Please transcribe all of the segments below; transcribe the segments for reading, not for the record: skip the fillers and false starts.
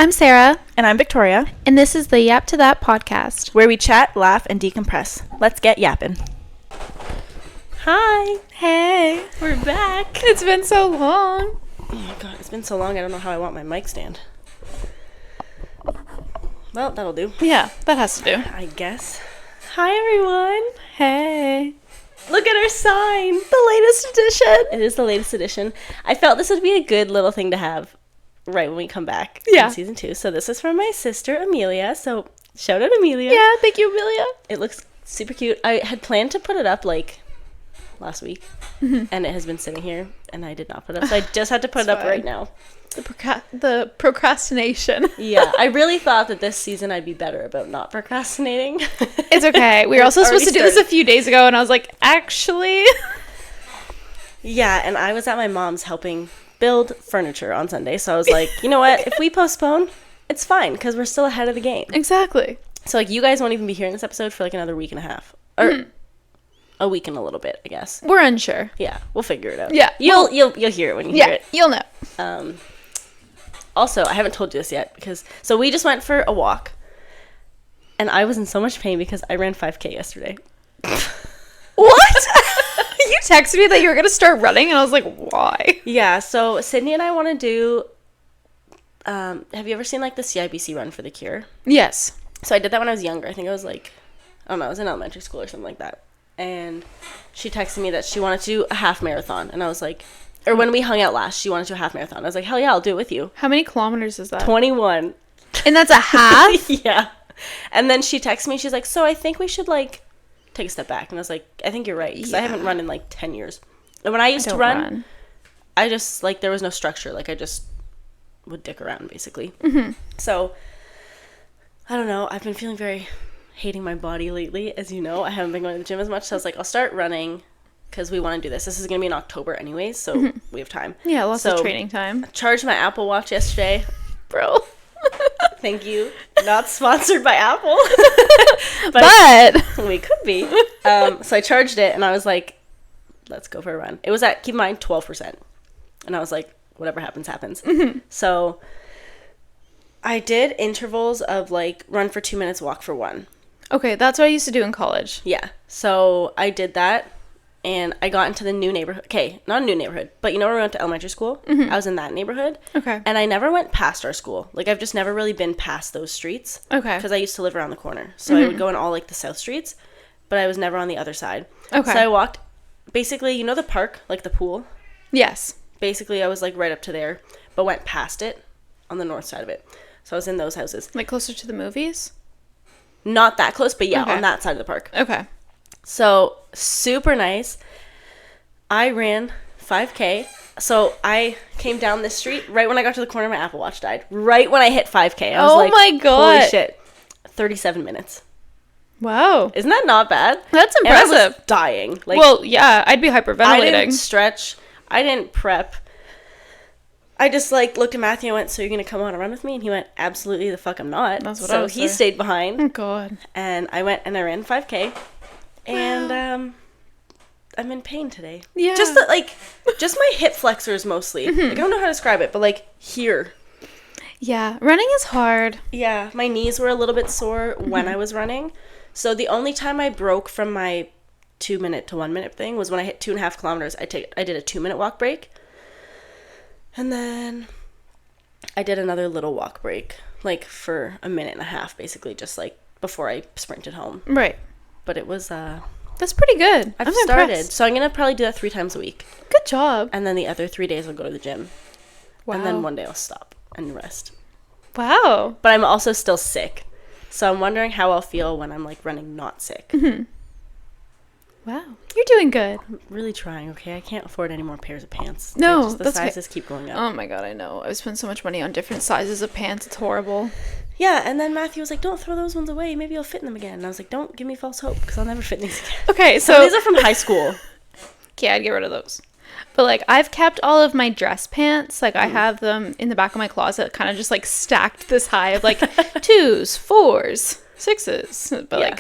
I'm Sarah. And I'm Victoria. And this is the Yap to That podcast, where we chat, laugh, and decompress. Let's get yapping. Hi. Hey. We're back. It's been so long. Oh my god, it's been so long. I don't know how I want my mic stand. Well, that'll do. Yeah, that has to do. I guess. Hi, everyone. Hey. Look at our sign. The latest edition. It is the latest edition. I felt this would be a good little thing to have right when we come back in season 2. So this is from my sister, Amelia. So shout out, Amelia. Yeah, thank you, Amelia. It looks super cute. I had planned to put it up, last week. And it has been sitting here, and I did not put it up. So I just had to put it up right now. The procrastination. Yeah, I really thought that this season I'd be better about not procrastinating. It's okay. We were also supposed to do this a few days ago, and I was like, actually. Yeah, and I was at my mom's helping build furniture on Sunday. So I was like, you know what? If we postpone, it's fine, because we're still ahead of the game. Exactly. So, you guys won't even be hearing this episode for, another week and a half. Or a week and a little bit, I guess. We're unsure. Yeah, we'll figure it out. Yeah. You'll hear it when you hear it. Yeah, you'll know. Also, I haven't told you this yet, so we just went for a walk. And I was in so much pain because I ran 5K yesterday. What? You texted me that you were going to start running, and I was like, why? Yeah, so Sydney and I want to do, have you ever seen, the CIBC Run for the Cure? Yes. So I did that when I was younger. I think I was, I don't know, I was in elementary school or something like that. And she texted me that she wanted to do a half marathon. And I was like, or when we hung out last, she wanted to do a half marathon. I was like, hell yeah, I'll do it with you. How many kilometers is that? 21. And that's a half? Yeah. And then she texted me, she's like, so I think we should, take a step back. And I was like, I think you're right, because I haven't run in 10 years. And when I used to run, I just there was no structure. I just would dick around, basically. So I don't know, I've been feeling very hating my body lately. As you know, I haven't been going to the gym as much, so I was like, I'll start running because we want to do this is going to be in October anyways, so we have time. Yeah, lots of training time. I charged my Apple Watch yesterday. Bro. Thank you. Not sponsored by Apple. but we could be. So I charged it, and I was like, let's go for a run. It was at, keep in mind, 12%. And I was like, whatever happens, happens. So I did intervals of, run for 2 minutes, walk for 1. Okay, that's what I used to do in college. Yeah. So I did that, and I got into the new neighborhood. Okay, not a new neighborhood, but you know where we went to elementary school? I was in that neighborhood. Okay. And I never went past our school. I've just never really been past those streets. Okay. Because I used to live around the corner. So I would go in all, the south streets, but I was never on the other side. Okay. So I walked, basically, you know the park, the pool? Yes. Basically, I was, right up to there, but went past it on the north side of it. So I was in those houses. Closer to the movies? Not that close, but yeah, Okay. on that side of the park. Okay. So, super nice. I ran 5K. So, I came down this street. Right when I got to the corner, my Apple Watch died. Right when I hit 5K. I was like, my God. Holy shit. 37 minutes. Wow. Isn't that not bad? That's And I impressive. was dying. Well, yeah, I'd be hyperventilating. I didn't stretch. I didn't prep. I just, looked at Matthew and went, so you're going to come on a run with me? And he went, absolutely the fuck I'm not. That's what so I was he stayed behind. Oh, God. And I went and I ran 5K. And, I'm in pain today. Yeah. Just, just my hip flexors mostly. I don't know how to describe it, but, here. Yeah, running is hard. Yeah, my knees were a little bit sore when I was running. So the only time I broke from my 2-minute to 1-minute thing was when I hit 2.5 kilometers. I did a 2-minute walk break. And then I did another little walk break, for a minute and a half, basically, just, before I sprinted home. Right. But it was, That's pretty good. I've I'm started. impressed. So I'm going to probably do that 3 times a week. Good job. And then the other 3 days I'll go to the gym. Wow. And then one day I'll stop and rest. Wow. But I'm also still sick. So I'm wondering how I'll feel when I'm, running not sick. Wow. You're doing good. I'm really trying, okay? I can't afford any more pairs of pants. No, the that's sizes keep going up. Oh, my God, I know. I've spent so much money on different sizes of pants. It's horrible. Yeah, and then Matthew was like, don't throw those ones away. Maybe you'll fit in them again. And I was like, don't give me false hope, because I'll never fit in these again. Okay, So these are from high school. Okay, I'd get rid of those. But, I've kept all of my dress pants. I have them in the back of my closet, kind of just, stacked this high of, 2s, 4s, 6s. But, Yeah.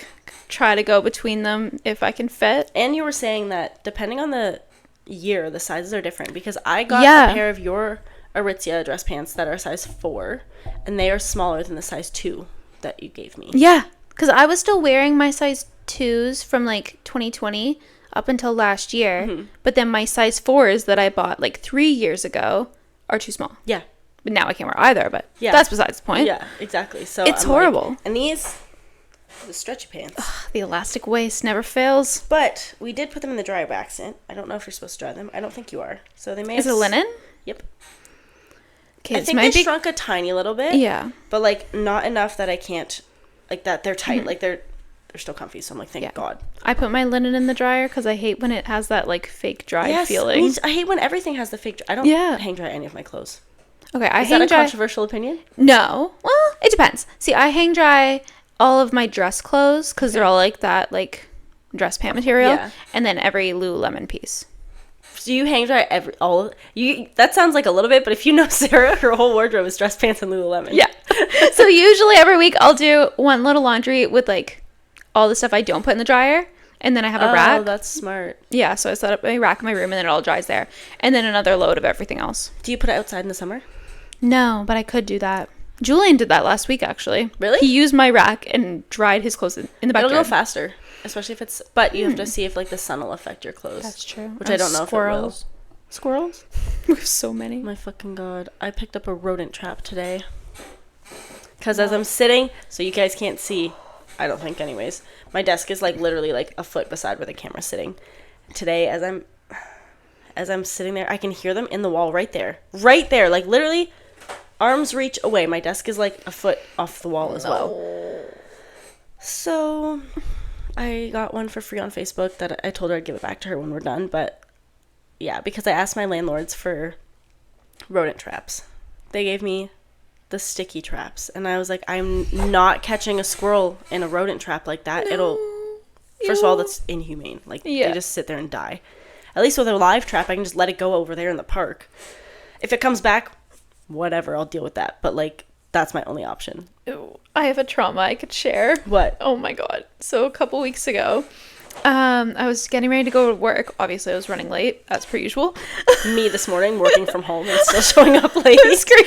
try to go between them if I can fit. And you were saying that depending on the year, the sizes are different, because I got Yeah. a pair of your Aritzia dress pants that are size 4, and they are smaller than the size 2 that you gave me. Yeah, because I was still wearing my size 2s from like 2020 up until last year, but then my size 4s that I bought like 3 years ago are too small. Yeah. But now I can't wear either, but that's besides the point. Yeah, exactly. So it's horrible. Like, and these, the stretchy pants. Ugh, the elastic waist never fails. But we did put them in the dryer by accident. I don't know if you're supposed to dry them. I don't think you are. So they may Is it linen? Yep. Okay, I think they shrunk a tiny little bit. Yeah. But, like, not enough that I can't, like, that they're tight. Like, they're still comfy. So I'm like, thank God. I put my linen in the dryer because I hate when it has that, like, fake dry feeling. I hate when everything has the fake dry. I don't hang dry any of my clothes. Okay, I Is hang that a dry. controversial opinion? No. Well, it depends. See, I hang dry all of my dress clothes because they're all like that, like, dress pant material. Yeah. And then every Lululemon piece. So you hang dry that sounds like a little bit, but if you know Sarah, her whole wardrobe is dress pants and Lululemon. Yeah. So usually every week I'll do one little laundry with, like, all the stuff I don't put in the dryer. And then I have a rack. Oh, that's smart. Yeah, so I set up a rack in my room and then it all dries there. And then another load of everything else. Do you put it outside in the summer? No, but I could do that. Julian did that last week, actually. Really? He used my rack and dried his clothes in the backyard. It'll go faster, especially if it's... But you have to see if, like, the sun will affect your clothes. That's true. Which I don't know if it will. Squirrels? We have so many. My fucking God. I picked up a rodent trap today. Because as I'm sitting... So you guys can't see. I don't think, anyways. My desk is, like, literally, like, a foot beside where the camera's sitting. Today, as I'm sitting there, I can hear them in the wall right there. Right there. Like, literally... Arm's reach away. My desk is like a foot off the wall as well. So I got one for free on Facebook that I told her I'd give it back to her when we're done. But yeah, because I asked my landlords for rodent traps. They gave me the sticky traps. And I was like, I'm not catching a squirrel in a rodent trap like that. No. First of all, that's inhumane. Like, they just sit there and die. At least with a live trap, I can just let it go over there in the park. If it comes back... whatever, I'll deal with that. But, like, that's my only option. Ew, I have a trauma I could share. What? Oh my God. So a couple weeks ago, I was getting ready to go to work. Obviously, I was running late, as per usual. Me this morning, working from home and still showing up late. Screaming.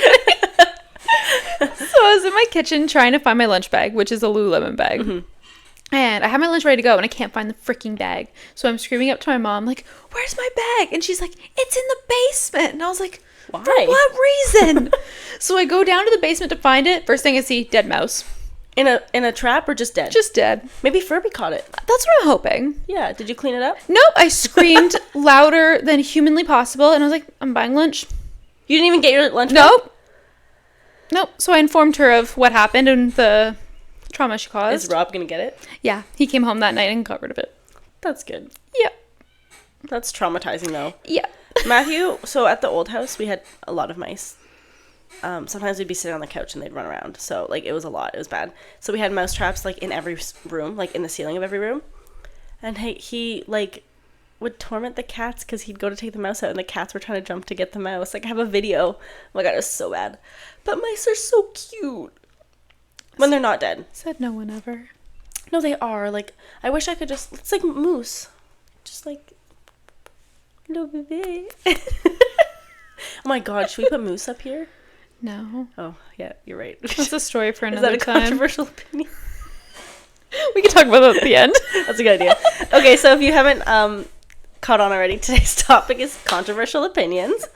So I was in my kitchen trying to find my lunch bag, which is a Lululemon bag. Mm-hmm. And I have my lunch ready to go, and I can't find the freaking bag. So I'm screaming up to my mom, like, where's my bag? And she's like, it's in the basement. And I was like... why? For what reason? So I go down to the basement to find it. First thing I see, dead mouse. In a trap or just dead? Just dead. Maybe Furby caught it. That's what I'm hoping. Yeah. Did you clean it up? Nope. I screamed louder than humanly possible, and I was like, I'm buying lunch. You didn't even get your lunch? Nope. Nope. So I informed her of what happened and the trauma she caused. Is Rob gonna get it? Yeah. He came home that night and got rid of it. That's good. Yep. That's traumatizing though. Yeah. Matthew, so at the old house, we had a lot of mice. Sometimes we'd be sitting on the couch and they'd run around. So, like, it was a lot. It was bad. So we had mouse traps, like, in every room, like, in the ceiling of every room. And he like, would torment the cats because he'd go to take the mouse out and the cats were trying to jump to get the mouse. Like, I have a video. Oh my God, it was so bad. But mice are so cute. When they're not dead. Said no one ever. No, they are. Like, I wish I could just... It's like moose. Just like... little baby. Oh my God, should we put moose up here? No. Oh, yeah, you're right. That's a story for Is another that a time. controversial opinion? We can talk about that at the end. That's a good idea. Okay, so if you haven't caught on already, today's topic is controversial opinions.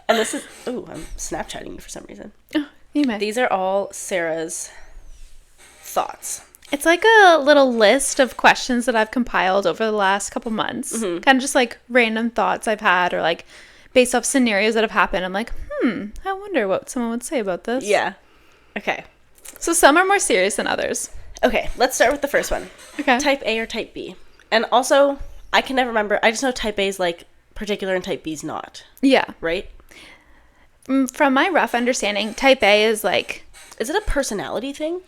And this is... Ooh, I'm Snapchatting you for some reason. Oh, you may. These are all Sarah's thoughts. It's like a little list of questions that I've compiled over the last couple months. Mm-hmm. Kind of just like random thoughts I've had or like based off scenarios that have happened. I'm like, I wonder what someone would say about this. Yeah. Okay. So some are more serious than others. Okay, let's start with the first one. Okay. Type A or type B. And also, I can never remember. I just know type A is like particular and type B is not. Yeah. Right? From my rough understanding, type A is like... Is it a personality thing?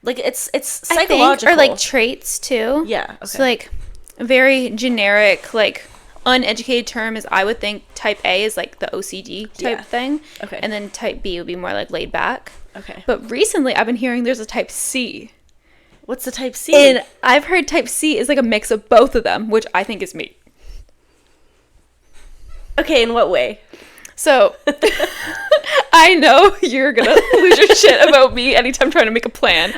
Like, it's psychological. I think, or like traits too. Yeah. Okay. So like a very generic, like uneducated term is I would think type A is like the OCD type thing. Okay. And then type B would be more like laid back. Okay. But recently I've been hearing there's a type C. What's the type C? And I've heard type C is like a mix of both of them, which I think is me. Okay, in what way? So, I know you're gonna lose your shit about me anytime trying to make a plan.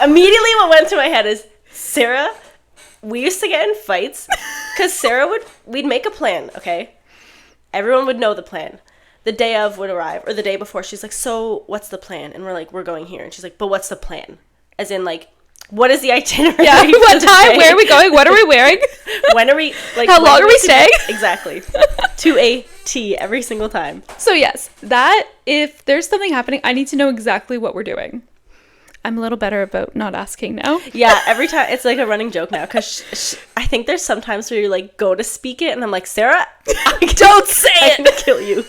Immediately what went to my head is, Sarah, we used to get in fights because we'd make a plan, okay? Everyone would know the plan. The day of would arrive, or the day before, she's like, so what's the plan? And we're like, we're going here. And she's like, but what's the plan? As in, like, what is the itinerary? Yeah, what time? Where are we going? What are we wearing? When are we, like, how long are we staying? Exactly. To a T every single time. So yes, if there's something happening, I need to know exactly what we're doing. I'm a little better about not asking now. Yeah, every time, it's like a running joke now, because I think there's sometimes where you, like, go to speak it, and I'm like, Sarah, don't say it! I'm gonna kill you.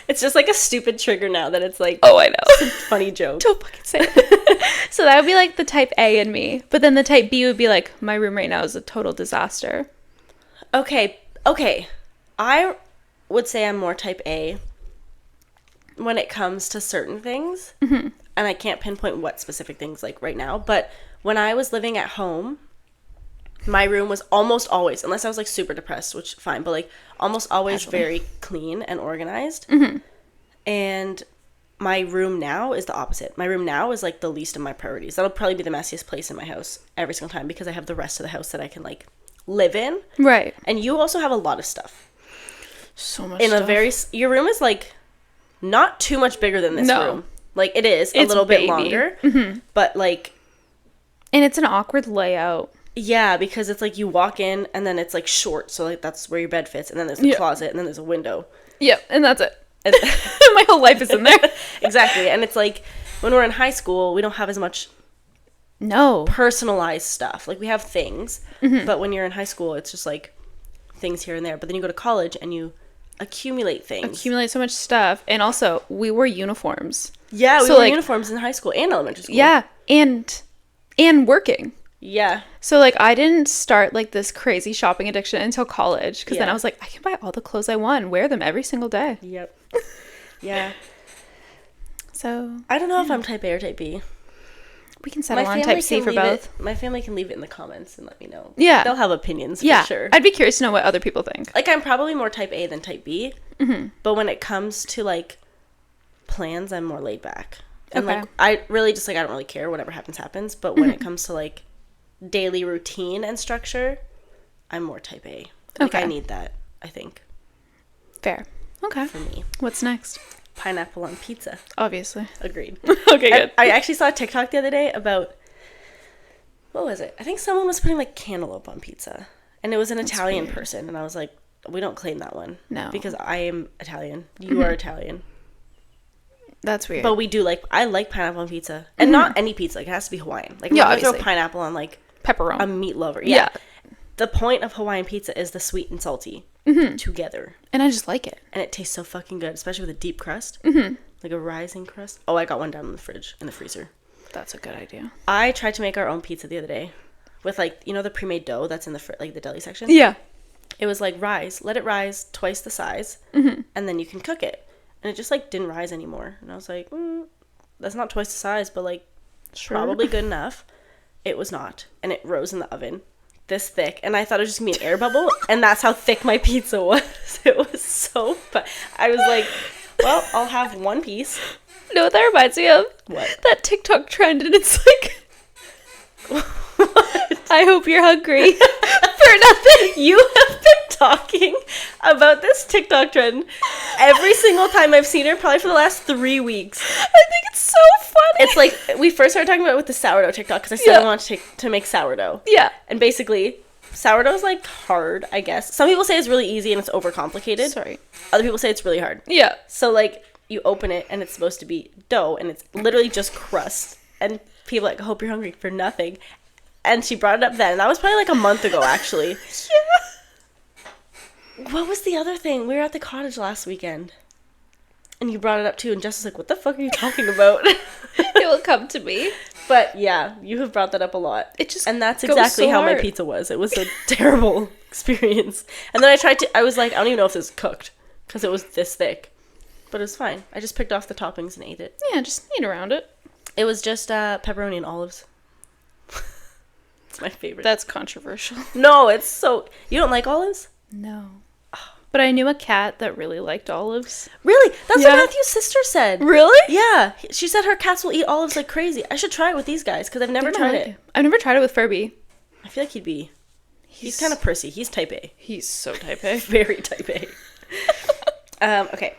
It's just like a stupid trigger now that it's like, oh, I know. It's a funny joke. Don't fucking say it. So that would be like the type A in me. But then the type B would be like, my room right now is a total disaster. Okay. I would say I'm more type A when it comes to certain things. Mm-hmm. And I can't pinpoint what specific things like right now. But when I was living at home, my room was almost always, unless I was like super depressed, which fine, but like almost always very clean and organized. Mm-hmm. And my room now is the opposite. My room now is like the least of my priorities. That'll probably be the messiest place in my house every single time, because I have the rest of the house that I can like live in. Right. And you also have a lot of stuff. So much stuff. Your room is like not too much bigger than this room. Like it is a little bit longer, mm-hmm. but like, and it's an awkward layout. Yeah, because it's like you walk in and then it's like short, so like that's where your bed fits, and then there's the closet, and then there's a window. Yep, and that's it. And my whole life is in there. Exactly, and it's like when we're in high school, we don't have as much personalized stuff. Like we have things, mm-hmm. but when you're in high school, it's just like things here and there. But then you go to college and you accumulate things. Accumulate so much stuff, and also we wore uniforms. Yeah, we wore uniforms in high school and elementary school. Yeah, and working. Yeah. So, like, I didn't start, like, this crazy shopping addiction until college. Because then I was like, I can buy all the clothes I want and wear them every single day. Yep. Yeah. So. I don't know if I'm type A or type B. We can settle on type C for both. My family can leave it in the comments and let me know. Yeah. They'll have opinions for sure. I'd be curious to know what other people think. Like, I'm probably more type A than type B. Mm-hmm. But when it comes to, like, plans, I'm more laid back. And, like, I really just, like, I don't really care. Whatever happens, happens. But when it comes to, like, daily routine and structure, I'm more type A. Like, I need that, I think. Fair. Okay. For me. What's next? Pineapple on pizza. Obviously. Agreed. Okay, good. I actually saw a TikTok the other day about, what was it? I think someone was putting, like, cantaloupe on pizza. And it was an Italian person. And I was like, we don't claim that one. No. Because I am Italian. You are Italian. That's weird. But we do I like pineapple on pizza. And not any pizza. Like, it has to be Hawaiian. Like, yeah, I throw pineapple on, like, pepperoni. A meat lover. Yeah. The point of Hawaiian pizza is the sweet and salty together. And I just like it. And it tastes so fucking good, especially with a deep crust. Mm-hmm. Like a rising crust. Oh, I got one down in the fridge, in the freezer. That's a good idea. I tried to make our own pizza the other day with, like, you know, the pre-made dough that's in the like the deli section? Yeah. It was like let it rise twice the size, and then you can cook it. And it just, like, didn't rise anymore. And I was like, that's not twice the size, but, like, probably good enough. It was not. And it rose in the oven this thick. And I thought it was just going to be an air bubble. And that's how thick my pizza was. It was so fun. I was like, well, I'll have one piece. You know what that reminds me of? What? That TikTok trend. And it's like, I hope you're hungry for nothing. You have been talking about this TikTok trend every single time I've seen her, probably for the last 3 weeks. I think it's so funny. It's like, we first started talking about it with the sourdough TikTok, because I said I wanted to make sourdough. Yeah. And basically, sourdough is, like, hard, I guess. Some people say it's really easy and it's overcomplicated. Sorry. Other people say it's really hard. Yeah. So, like, you open it and it's supposed to be dough, and it's literally just crust. And people are like, I hope you're hungry for nothing. And she brought it up then. And that was probably like a month ago, actually. Yeah. What was the other thing? We were at the cottage last weekend. And you brought it up too. And Jess was like, what the fuck are you talking about? It will come to me. But yeah, you have brought that up a lot. And that's exactly so how hard. my pizza was. It was a terrible experience. And then I was like, I don't even know if this is cooked. Because it was this thick. But it was fine. I just picked off the toppings and ate it. Yeah, just eat around it. It was just pepperoni and olives. It's my favorite. That's controversial. No, it's so... You don't like olives? No. Oh, But I knew a cat that really liked olives. Really? That's Yeah. what Matthew's sister said. Really? Yeah. She said her cats will eat olives like crazy. I should try it with these guys because I've never tried it. I've never tried it with Furby. I feel like he's kind of prissy. He's type A. He's so type A. Very type A. Okay.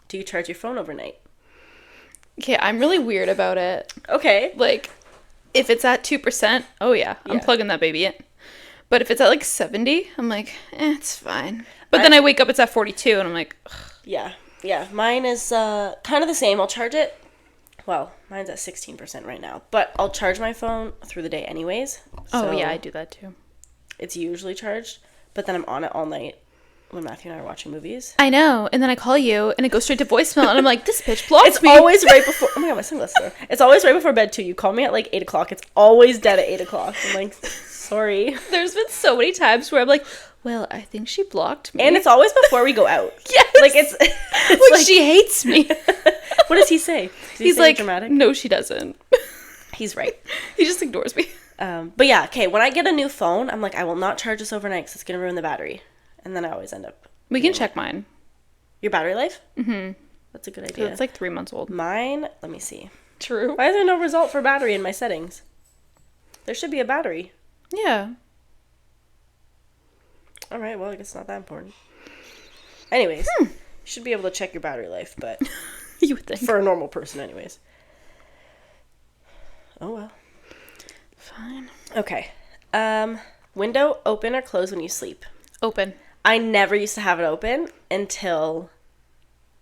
Do you charge your phone overnight? Okay, I'm really weird about it. Okay. Like, if it's at 2%, oh yeah, I'm plugging that baby in. But if it's at like 70, I'm like, it's fine. But then I wake up, it's at 42, and I'm like, ugh. Yeah. Yeah. Mine is kind of the same. I'll charge it. Well, mine's at 16% right now. But I'll charge my phone through the day anyways. Oh, yeah, I do that too. It's usually charged. But then I'm on it all night when Matthew and I are watching movies. I know. And then I call you, and it goes straight to voicemail, and I'm like, this bitch blocks me. It's always right before... Oh my god, my sunglasses are... It's always right before bed, too. You call me at like 8 o'clock. It's always dead at 8 o'clock. I'm like, sorry. There's been so many times where I'm like, well, I think she blocked me. And it's always before we go out. Yes. Like, it's like, she hates me. What does he say? He's like, dramatic? No, she doesn't. He's right. He just ignores me. But yeah, okay, when I get a new phone, I'm like, I will not charge this overnight because it's going to ruin the battery. And then I always end up... We can check mine. Your battery life? Mm-hmm. That's a good idea. It's like 3 months old. Mine, let me see. True. Why is there no result for battery in my settings? There should be a battery. Yeah. All right, well, I guess it's not that important. Anyways, you should be able to check your battery life, but you would think. For a normal person anyways. Oh, well. Fine. Okay. Window open or close when you sleep? Open. I never used to have it open until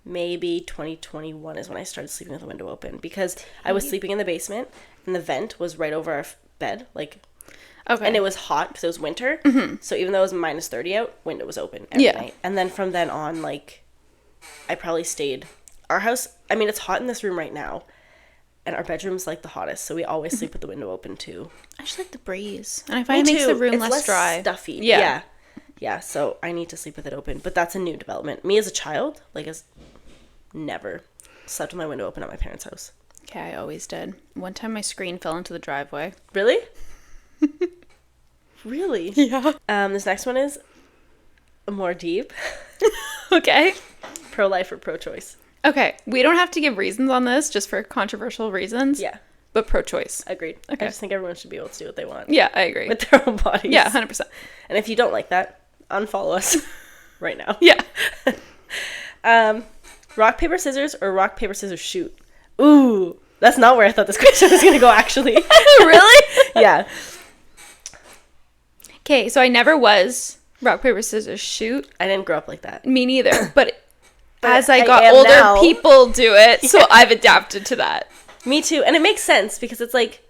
maybe 2021 is when I started sleeping with the window open because I was sleeping in the basement and the vent was right over our bed, like, okay. And it was hot because it was winter. Mm-hmm. So even though it was minus 30 out, window was open every night. And then from then on, like, I probably stayed. Our house, I mean, it's hot in this room right now. And our bedroom's like the hottest, so we always sleep with the window open too. I just like the breeze, and I find it makes the room less dry, stuffy. Yeah. So I need to sleep with it open, but that's a new development. Me as a child, like, as never slept with my window open at my parents' house. Okay, I always did. One time, my screen fell into the driveway. Really? Really? Yeah. This next one is more deep. Okay. Pro-life or pro-choice? Okay, we don't have to give reasons on this, just for controversial reasons. Yeah. But pro-choice. Agreed. Okay. I just think everyone should be able to do what they want. Yeah, I agree. With their own bodies. Yeah, 100%. And if you don't like that, unfollow us right now. Yeah. Rock, paper, scissors or rock, paper, scissors, shoot? Ooh, that's not where I thought this question was going to go, actually. Really? Yeah. Okay, so I never was rock, paper, scissors, shoot. I didn't grow up like that. Me neither. But as I got older, now. People do it, so I've adapted to that. Me too. And it makes sense because it's like...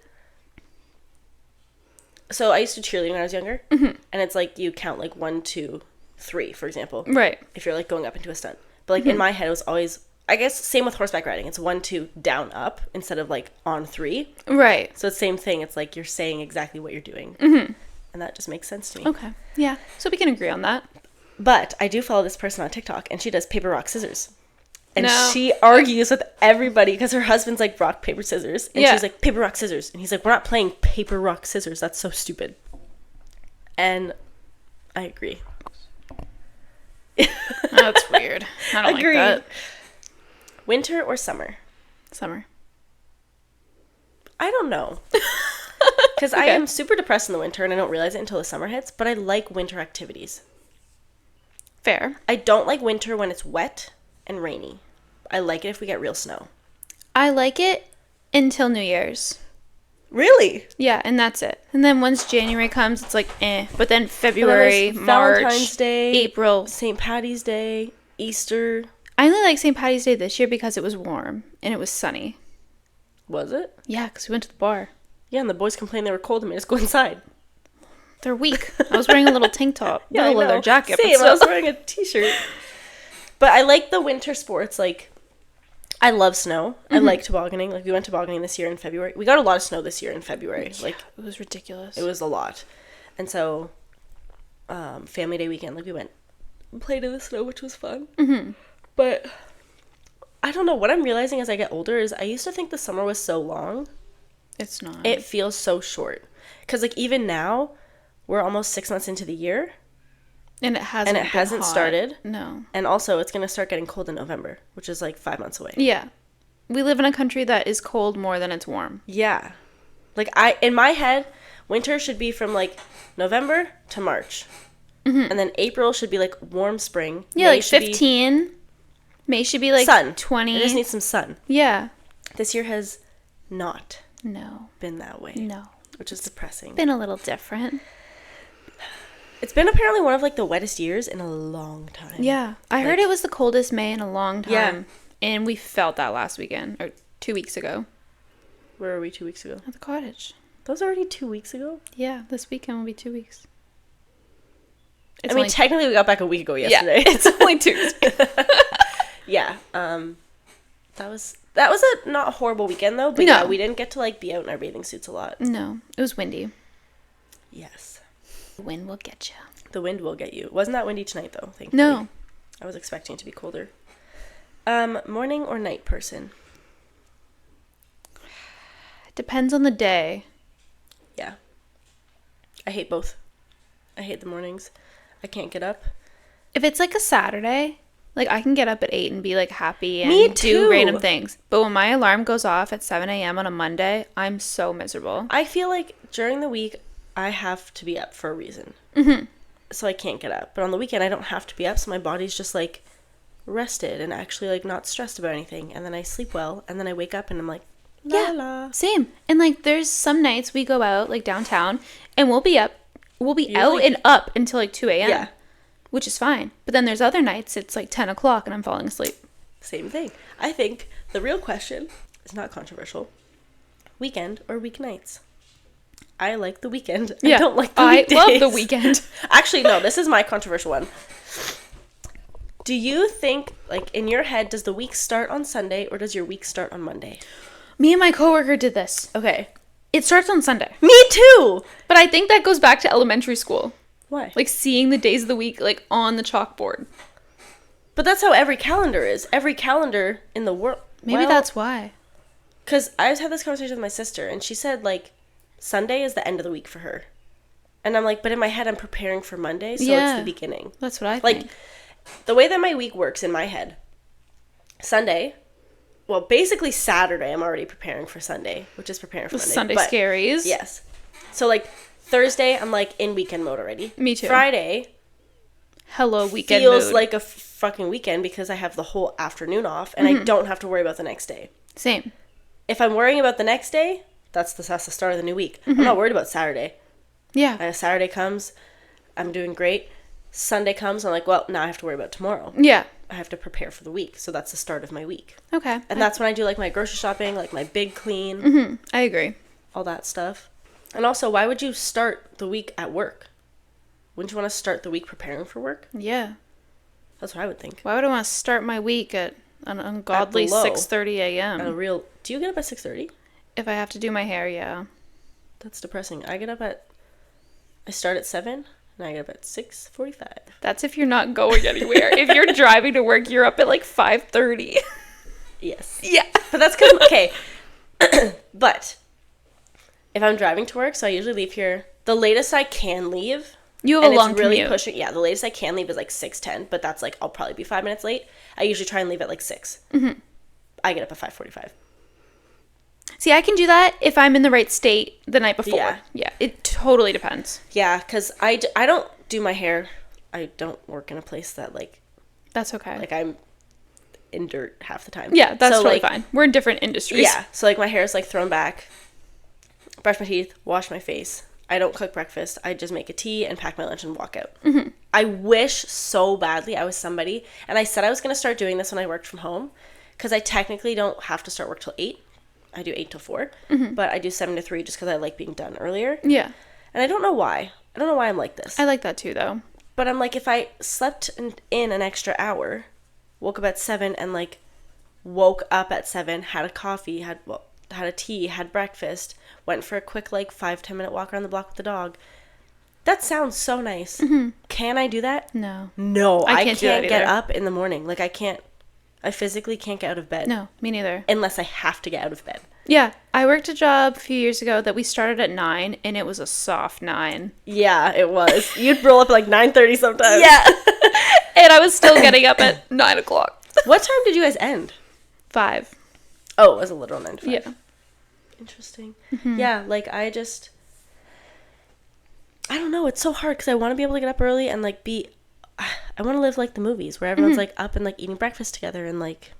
So I used to cheerleading when I was younger. Mm-hmm. And it's like you count like 1, 2, 3, for example. Right. If you're like going up into a stunt. But like in my head, it was always... I guess same with horseback riding. It's 1, 2, down, up instead of like on 3. Right. So it's the same thing. It's like you're saying exactly what you're doing. Mm-hmm. And that just makes sense to me. Okay. Yeah. So we can agree on that. But I do follow this person on TikTok, and she does paper, rock, scissors. And she argues with everybody because her husband's like rock, paper, scissors. And she's like, paper, rock, scissors. And he's like, we're not playing paper, rock, scissors. That's so stupid. And I agree. That's weird. I don't like that. Winter or summer? Summer. I don't know. Because I am super depressed in the winter, and I don't realize it until the summer hits. But I like winter activities. Fair. I don't like winter when it's wet and rainy. I like it if we get real snow. I like it until New Year's. Really? Yeah, and that's it. And then once January comes, it's like, eh. But then February, March, Valentine's Day, April. St. Patty's Day, Easter. I only like St. Patty's Day this year because it was warm and it was sunny. Was it? Yeah, because we went to the bar. Yeah, and the boys complained they were cold and made us go inside. They're weak. I was wearing a little tank top. Yeah, a leather jacket. Same, I was wearing a t-shirt. But I like the winter sports. Like, I love snow. Mm-hmm. I like tobogganing. Like, we went tobogganing this year in February. We got a lot of snow this year in February. Yeah, like, it was ridiculous. It was a lot. And so, family day weekend, like, we went and played in the snow, which was fun. Mm-hmm. But I don't know. What I'm realizing as I get older is I used to think the summer was so long. It's not. It feels so short. Because, like, even now, we're almost 6 months into the year. And it hasn't started. No. And also, it's going to start getting cold in November, which is like 5 months away. Yeah. We live in a country that is cold more than it's warm. Yeah. Like, in my head, winter should be from, like, November to March. Mm-hmm. And then April should be, like, warm spring. Yeah, May like 15. May should be, like, sun. 20. It just needs some sun. Yeah. This year has not been that way. No. Which is depressing. Been a little different. It's been apparently one of, like, the wettest years in a long time. Yeah. I heard it was the coldest May in a long time. Yeah. And we felt that last weekend, or 2 weeks ago. Where were we 2 weeks ago? At the cottage. That was already 2 weeks ago? Yeah, this weekend will be 2 weeks. Technically we got back a week ago yesterday. Yeah, it's only 2 weeks. Yeah. That was a not horrible weekend, though. But yeah, we didn't get to, like, be out in our bathing suits a lot. No. It was windy. Yes. The wind will get you. The wind will get you. It wasn't that windy tonight, though, thankfully. No. I was expecting it to be colder. Morning or night person? Depends on the day. Yeah. I hate both. I hate the mornings. I can't get up. If it's, like, a Saturday, like, I can get up at 8 and be, like, happy and do random things. But when my alarm goes off at 7 a.m. on a Monday, I'm so miserable. I feel like during the week, I have to be up for a reason. Mm-hmm. So I can't get up. But on the weekend, I don't have to be up, so my body's just, like, rested and actually, like, not stressed about anything. And then I sleep well, and then I wake up and I'm like, la la. Same. And, like, there's some nights we go out, like, downtown, and we'll be out and up until, like, 2 a.m. Yeah. Which is fine. But then there's other nights it's, like, 10 o'clock and I'm falling asleep. Same thing. I think the real question is not controversial. Weekend or weeknights? I like the weekend. Yeah. I don't like the weekdays. I love the weekend. Actually, no. This is my controversial one. Do you think, like, in your head, does the week start on Sunday or does your week start on Monday? Me and my coworker did this. Okay. It starts on Sunday. Me too! But I think that goes back to elementary school. Why? Like, seeing the days of the week, like, on the chalkboard. But that's how every calendar is. Every calendar in the world. Maybe that's why. Because I had this conversation with my sister, and she said, like, Sunday is the end of the week for her. And I'm like, but in my head, I'm preparing for Monday, so it's the beginning. That's what I think. Like, the way that my week works in my head, Sunday, well, basically Saturday, I'm already preparing for Sunday, which is preparing for Monday. Sunday scaries. Yes. So, like, Thursday, I'm, like, in weekend mode already. Me too. Friday. Hello, weekend feels mood. like a fucking weekend because I have the whole afternoon off, and I don't have to worry about the next day. Same. If I'm worrying about the next day, that's the start of the new week. I'm not worried about Saturday. Yeah. Saturday comes, I'm doing great. Sunday comes, I'm like, well, now I have to worry about tomorrow. Yeah. I have to prepare for the week, so that's the start of my week. Okay. And that's when I do, like, my grocery shopping, like, my big clean. Mm-hmm. I agree. All that stuff. And also, why would you start the week at work? Wouldn't you want to start the week preparing for work? Yeah. That's what I would think. Why would I want to start my week at an ungodly 6:30 a.m.? Do you get up at 6:30? If I have to do my hair, yeah. That's depressing. I start at 7, and I get up at 6:45. That's if you're not going anywhere. If you're driving to work, you're up at like 5:30. Yes. Yeah. But that's because, okay. But if I'm driving to work, so I usually leave here, the latest I can leave. You have a long it's really commute. Pushing. Yeah, the latest I can leave is like 6:10, but that's like, I'll probably be 5 minutes late. I usually try and leave at like 6. Mm-hmm. I get up at 5:45. See, I can do that if I'm in the right state the night before. Yeah. Yeah, it totally depends. Yeah, because I don't do my hair. I don't work in a place that, like... That's okay. Like, I'm in dirt half the time. Yeah, that's totally like, fine. We're in different industries. Yeah, so, like, my hair is, like, thrown back, brush my teeth, wash my face. I don't cook breakfast. I just make a tea and pack my lunch and walk out. Mm-hmm. I wish so badly I was somebody... And I said I was going to start doing this when I worked from home, because I technically don't have to start work till 8. I do 8 till 4, but I do 7 to 3 just because I like being done earlier. Yeah. And I don't know why. I don't know why I'm like this. I like that too, though. But I'm like, if I slept in an extra hour, woke up at 7 and, like, woke up at 7, had a coffee, had a tea, had breakfast, went for a quick, like, 5-10 minute walk around the block with the dog. That sounds so nice. Mm-hmm. Can I do that? No. No, I can't get either. up in the morning. Like, I physically can't get out of bed. No, me neither. Unless I have to get out of bed. Yeah, I worked a job a few years ago that we started at 9, and it was a soft 9. Yeah, it was. You'd roll up at like 9:30 sometimes. Yeah. And I was still getting up at 9 o'clock. What time did you guys end? 5. Oh, it was a literal 9 to 5. Yeah. Interesting. Yeah, like I don't know. It's so hard because I want to be able to get up early and like I want to live like the movies where everyone's like up and like eating breakfast together and like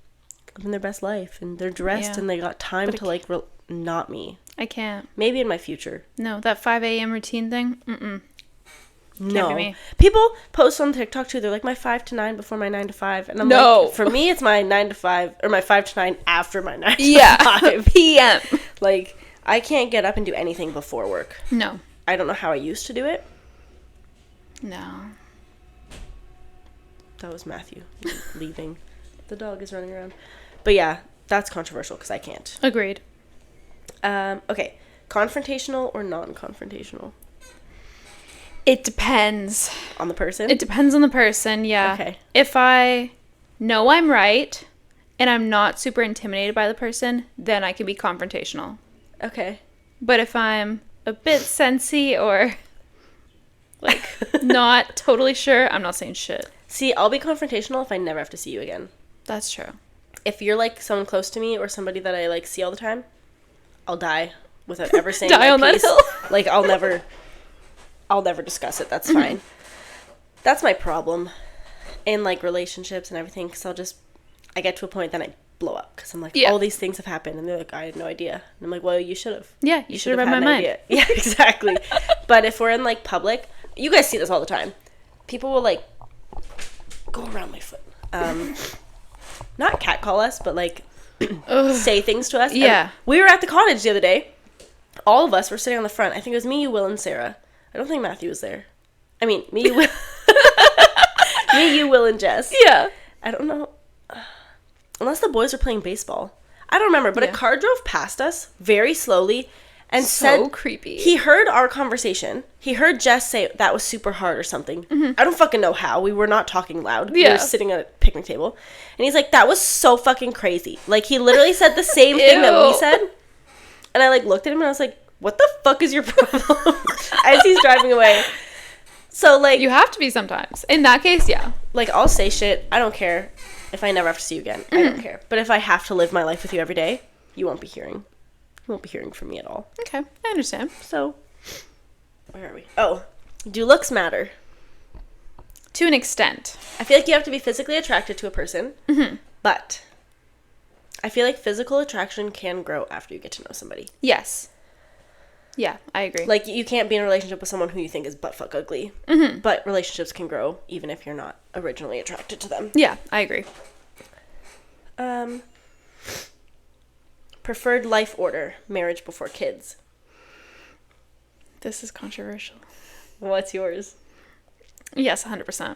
living their best life and they're dressed and they got time to like not me. I can't. Maybe in my future. No, that 5 a.m. routine thing. Can't No. be me. People post on TikTok too. They're like my 5 to 9 before my 9 to 5, and I'm No. like, for me, it's my 9 to 5 or my 5 to 9 after my 9 to 5 p.m. Like I can't get up and do anything before work. No. I don't know how I used to do it. No. That was Matthew leaving. The dog is running around. But yeah, that's controversial because I can't. Agreed. Okay. Confrontational or non-confrontational? It depends. On the person? It depends on the person, yeah. Okay. If I know I'm right and I'm not super intimidated by the person, then I can be confrontational. Okay. But if I'm a bit sensy or like not totally sure, I'm not saying shit. See, I'll be confrontational if I never have to see you again. That's true. If you're like someone close to me or somebody that I like see all the time, I'll die without ever saying Die my on that piece. hill. Like I'll never discuss it. That's fine. That's my problem in like relationships and everything because I get to a point then I blow up because I'm like, all these things have happened and they're like, I had no idea. And I'm like, well, you should have. Yeah, you should have read my had an mind. idea. Yeah, exactly. But if we're in like public, you guys see this all the time. People will like go around my foot. Not catcall us, but like say things to us. Yeah. And we were at the cottage the other day. All of us were sitting on the front. I think it was me, you, Will, and Sarah. I don't think Matthew was there. I mean, me, you, Will. Me, you, Will, and Jess. Yeah. I don't know. Unless the boys were playing baseball. I don't remember, but a car drove past us very slowly and So said creepy. he heard our conversation. He heard Jess say that was super hard or something. I don't fucking know how. We were not talking loud. We Yeah. were sitting at a picnic table. And he's like, that was so fucking crazy. Like, he literally said the same thing that we Ew. said. And I, like, looked at him and I was like, what the fuck is your problem? As he's driving away. So, like... You have to be sometimes. In that case, yeah. Like, I'll say shit. I don't care if I never have to see you again. I don't care. But if I have to live my life with you every day, you won't be hearing from me at all. Okay, I understand. So, where are we? Oh, do looks matter? To an extent. I feel like you have to be physically attracted to a person, but I feel like physical attraction can grow after you get to know somebody. Yes. Yeah, I agree. Like, you can't be in a relationship with someone who you think is buttfuck ugly, but relationships can grow even if you're not originally attracted to them. Yeah, I agree. Preferred life order, marriage before kids. This is controversial. What's yours? Yes, 100%.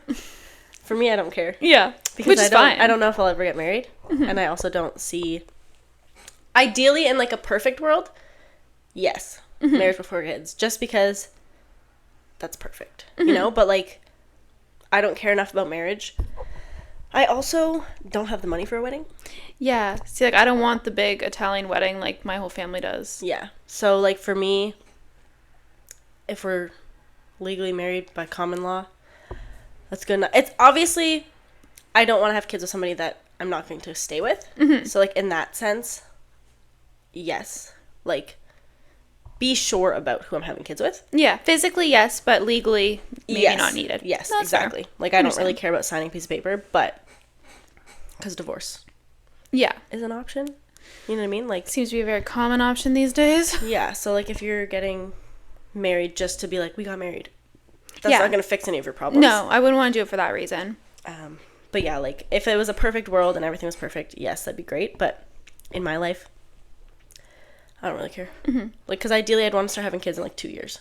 For me, I don't care. Yeah, Because which is fine. I don't know if I'll ever get married, and I also don't see... Ideally, in, like, a perfect world, yes, marriage before kids, just because that's perfect, you know? But, like, I don't care enough about marriage. I also don't have the money for a wedding. Yeah. See, like, I don't want the big Italian wedding like my whole family does. Yeah. So, like, for me, if we're legally married by common law, that's good enough. It's obviously, I don't want to have kids with somebody that I'm not going to stay with. So, like, in that sense, yes. Like, be sure about who I'm having kids with. Yeah, physically, yes, but legally, maybe Yes. not needed. Yes, That's fair. exactly. Like, I don't really care about signing a piece of paper, but because divorce Yeah. is an option. You know what I mean? Like, Seems to be a very common option these days. yeah. So, like, if you're getting married just to be like, we got married, that's Yeah. not going to fix any of your problems. No, I wouldn't want to do it for that reason. But yeah, like, if it was a perfect world and everything was perfect, yes, that'd be great. But in my life, I don't really care. Like, because ideally I'd want to start having kids in, like, 2 years.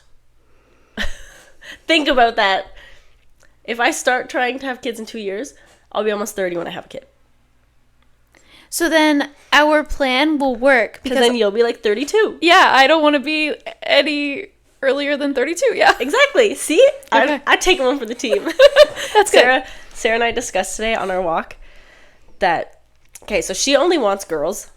Think about that. If I start trying to have kids in 2 years, I'll be almost 30 when I have a kid. So then our plan will work. Because then you'll be, like, 32. Yeah, I don't want to be any earlier than 32, yeah. Exactly. See? Okay. I'd take one for the team. That's good. Sarah and I discussed today on our walk that, okay, so she only wants girls.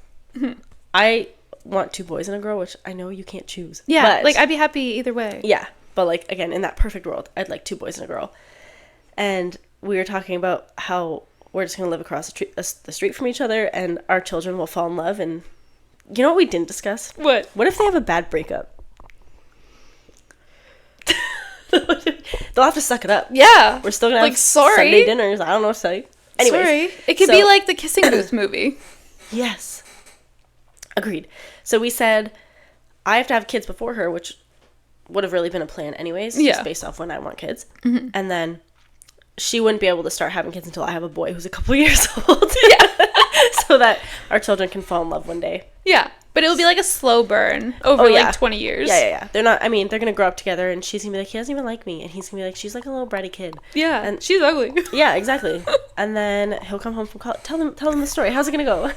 I want 2 boys and a girl, which I know you can't choose. Yeah, but, like, I'd be happy either way. Yeah, but, like, again, in that perfect world, I'd like 2 boys and a girl. And we were talking about how we're just going to live across the street from each other, and our children will fall in love, and you know what we didn't discuss? What? What if they have a bad breakup? They'll have to suck it up. Yeah. We're still going to have like, sorry. Sunday dinners. I don't know what to tell you. Anyways, sorry. It could be like the Kissing Booth movie. Yes. Agreed. So we said, I have to have kids before her, which would have really been a plan anyways, just based off when I want kids. Mm-hmm. And then she wouldn't be able to start having kids until I have a boy who's a couple years old. Yeah. So that our children can fall in love one day. Yeah. But it will be like a slow burn over like 20 years. Yeah. They're not, I mean, they're going to grow up together, and she's going to be like, he doesn't even like me. And he's going to be like, she's like a little bratty kid. Yeah. And she's ugly. Yeah, exactly. And then he'll come home from college. Tell them the story. How's it going to go?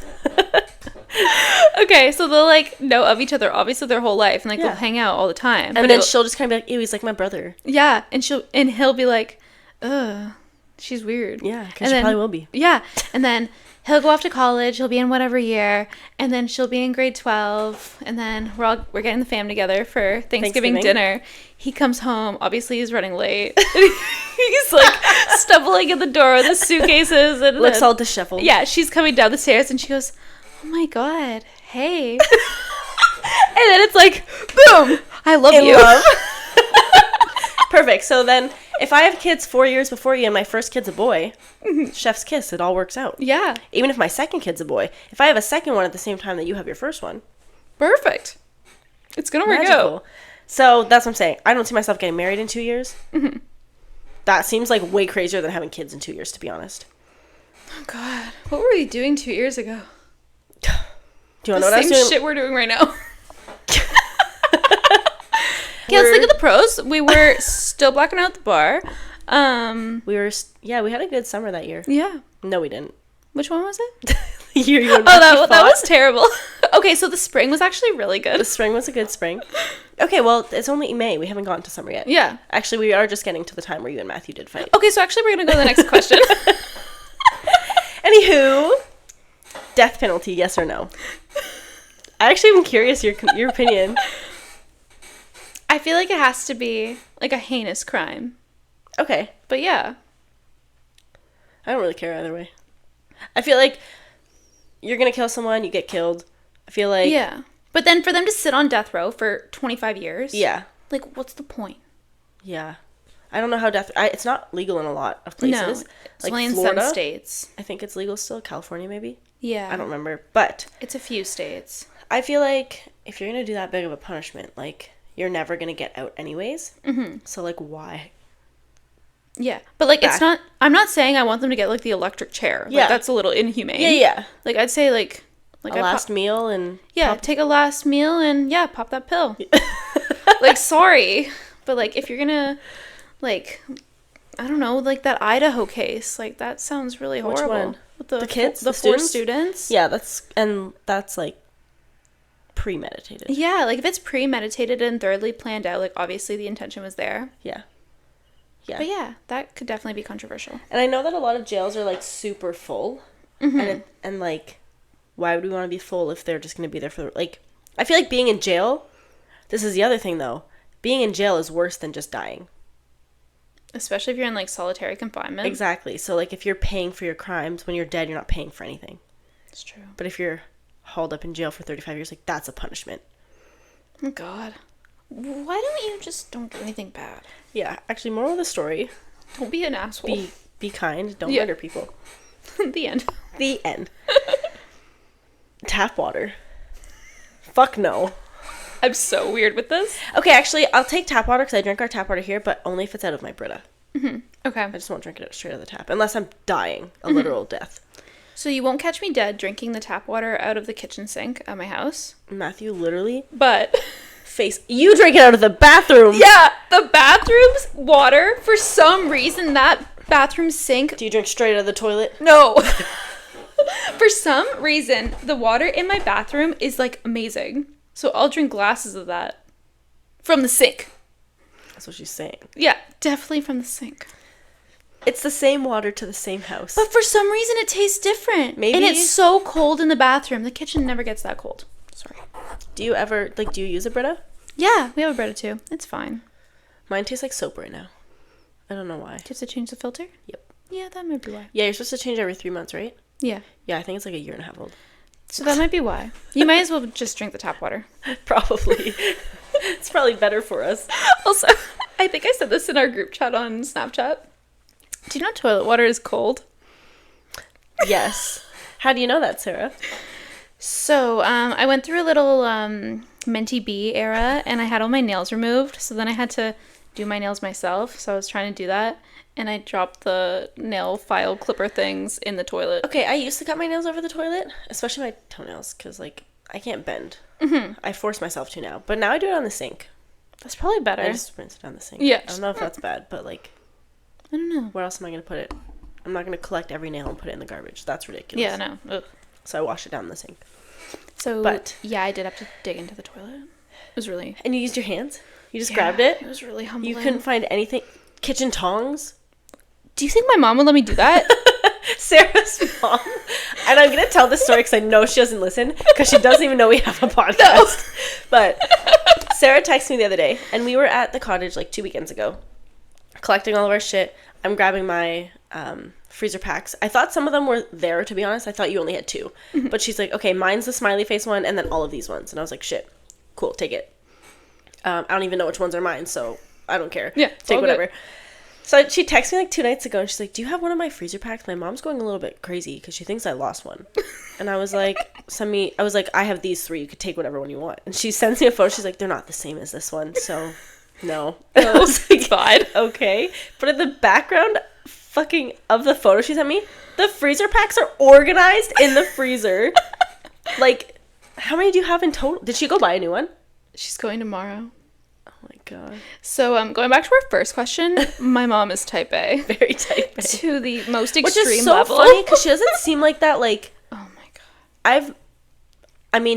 Okay, so they'll like know of each other obviously their whole life, and like they'll hang out all the time. And then she'll just kind of be like, ew, he's like my brother. Yeah, and he'll be like, ugh, she's weird. Yeah, because she probably will be. Yeah, and then he'll go off to college. He'll be in whatever year, and then she'll be in grade 12, and then we're getting the fam together for Thanksgiving dinner. He comes home. Obviously, he's running late. He's like stumbling in the door with his suitcases and looks all disheveled. Yeah, she's coming down the stairs, and she goes, "Oh my god, hey!" And then it's like, boom! I love you. Love. Perfect. So then, if I have kids 4 years before you and my first kid's a boy, chef's kiss, it all works out. Yeah. Even if my second kid's a boy, if I have a second one at the same time that you have your first one, perfect. It's gonna work out. So that's what I'm saying. I don't see myself getting married in 2 years. Mm-hmm. That seems like way crazier than having kids in 2 years, to be honest. Oh God, what were we doing 2 years ago? Do you want to know what I was doing? Same shit we're doing right now. Okay, let's look at the pros. We were still blacking out the bar. We had a good summer that year. Yeah. No, we didn't. Which one was it? The year you that was terrible. Okay, so the spring was actually really good. The spring was a good spring. Okay, well, it's only May. We haven't gotten to summer yet. Yeah. Actually, we are just getting to the time where you and Matthew did fight. Okay, so actually we're going to go to the next question. Anywho, death penalty, yes or no? I actually am curious your opinion. I feel like it has to be like a heinous crime. Okay. But yeah. I don't really care either way. I feel like you're going to kill someone, you get killed. I feel like... Yeah. But then for them to sit on death row for 25 years... Yeah. Like, what's the point? Yeah. I don't know how it's not legal in a lot of places. No. It's like only in Florida, some states. I think it's legal still. California, maybe? Yeah. I don't remember. But... It's a few states. I feel like if you're going to do that big of a punishment, like, you're never going to get out anyways. Mm-hmm. So, like, why? Yeah. But, like, it's not... I'm not saying I want them to get, like, the electric chair. Like, that's a little inhumane. Yeah. Like, I'd say, like a last meal and... Yeah, take a last meal and, pop that pill. Like, sorry. But, like, if you're gonna, like... I don't know, like that Idaho case. Like, that sounds really horrible. Which one? With the kids? The 4 students? Yeah, that's like premeditated. Yeah, like if it's premeditated and thoroughly planned out, like obviously the intention was there. Yeah. Yeah. But yeah, that could definitely be controversial. And I know that a lot of jails are like super full. Mm-hmm. And like, why would we want to be full if they're just going to be there for like, I feel like being in jail, this is the other thing though, being in jail is worse than just dying. Especially if you're in, like, solitary confinement. Exactly. So, like, if you're paying for your crimes, when you're dead, you're not paying for anything. It's true. But if you're hauled up in jail for 35 years, like, that's a punishment. Oh, God. Why don't you just don't do anything bad? Yeah. Actually, moral of the story. Don't be an asshole. Be kind. Don't murder people. The end. The end. Tap water. Fuck no. I'm so weird with this. Okay, actually, I'll take tap water because I drink our tap water here, but only if it's out of my Brita. Mm-hmm. Okay. I just won't drink it straight out of the tap, unless I'm dying a literal death. So you won't catch me dead drinking the tap water out of the kitchen sink at my house. Matthew, literally. But... You drink it out of the bathroom. Yeah, the bathroom's water, for some reason, that bathroom sink... Do you drink straight out of the toilet? No. For some reason, the water in my bathroom is, like, amazing. So I'll drink glasses of that from the sink. That's what she's saying. Yeah, definitely from the sink. It's the same water to the same house. But for some reason, it tastes different. Maybe. And it's so cold in the bathroom. The kitchen never gets that cold. Sorry. Do you ever, like, do you use a Brita? Yeah, we have a Brita too. It's fine. Mine tastes like soap right now. I don't know why. Do you have to change the filter? Yep. Yeah, that might be why. Yeah, you're supposed to change every 3 months, right? Yeah. Yeah, I think it's like a year and a half old. So that might be why. You might as well just drink the tap water. Probably. It's probably better for us. Also, I think I said this in our group chat on Snapchat. Do you know toilet water is cold? Yes. How do you know that, Sarah? So, I went through a little Menti B era, and I had all my nails removed. So then I had to do my nails myself. So I was trying to do that, and I dropped the nail file clipper things in the toilet. Okay, I used to cut my nails over the toilet, especially my toenails, because, like, I can't bend. I force myself to now. But now I do it on the sink. That's probably better. I just rinse it down the sink. Yeah. I don't know if that's bad, but, like, I don't know. where else am I going to put it? I'm not going to collect every nail and put it in the garbage. That's ridiculous. Yeah, no. Ugh. So I wash it down in the sink. So, But- yeah, I did have to dig into the toilet. It was really... And you used your hands? You just grabbed it? It was really humbling. You couldn't find anything? Kitchen tongs? Do you think my mom would let me do that? Sarah's mom. And I'm going to tell this story because I know she doesn't listen because she doesn't even know we have a podcast. But Sarah texted me the other day and we were at the cottage like 2 weekends ago collecting all of our shit. I'm grabbing my freezer packs. I thought some of them were there, to be honest. I thought you only had 2. But she's like, okay, mine's the smiley face one and then all of these ones. And I was like, shit, cool, take it. I don't even know which ones are mine, so I don't care. Yeah, take whatever. So she texted me like 2 nights ago and she's like, do you have one of my freezer packs? My mom's going a little bit crazy because she thinks I lost one. And I was like, I have these 3. You could take whatever one you want. And she sends me a photo. She's like, they're not the same as this one. So no. And I was like, fine. Okay. But in the background fucking of the photo she sent me, the freezer packs are organized in the freezer. Like, how many do you have in total? Did she go buy a new one? She's going tomorrow. Oh my god. So, going back to our first question, my mom is type A. Very type A. To the most extreme Which is so level. funny because she doesn't seem like that, like... Oh my god.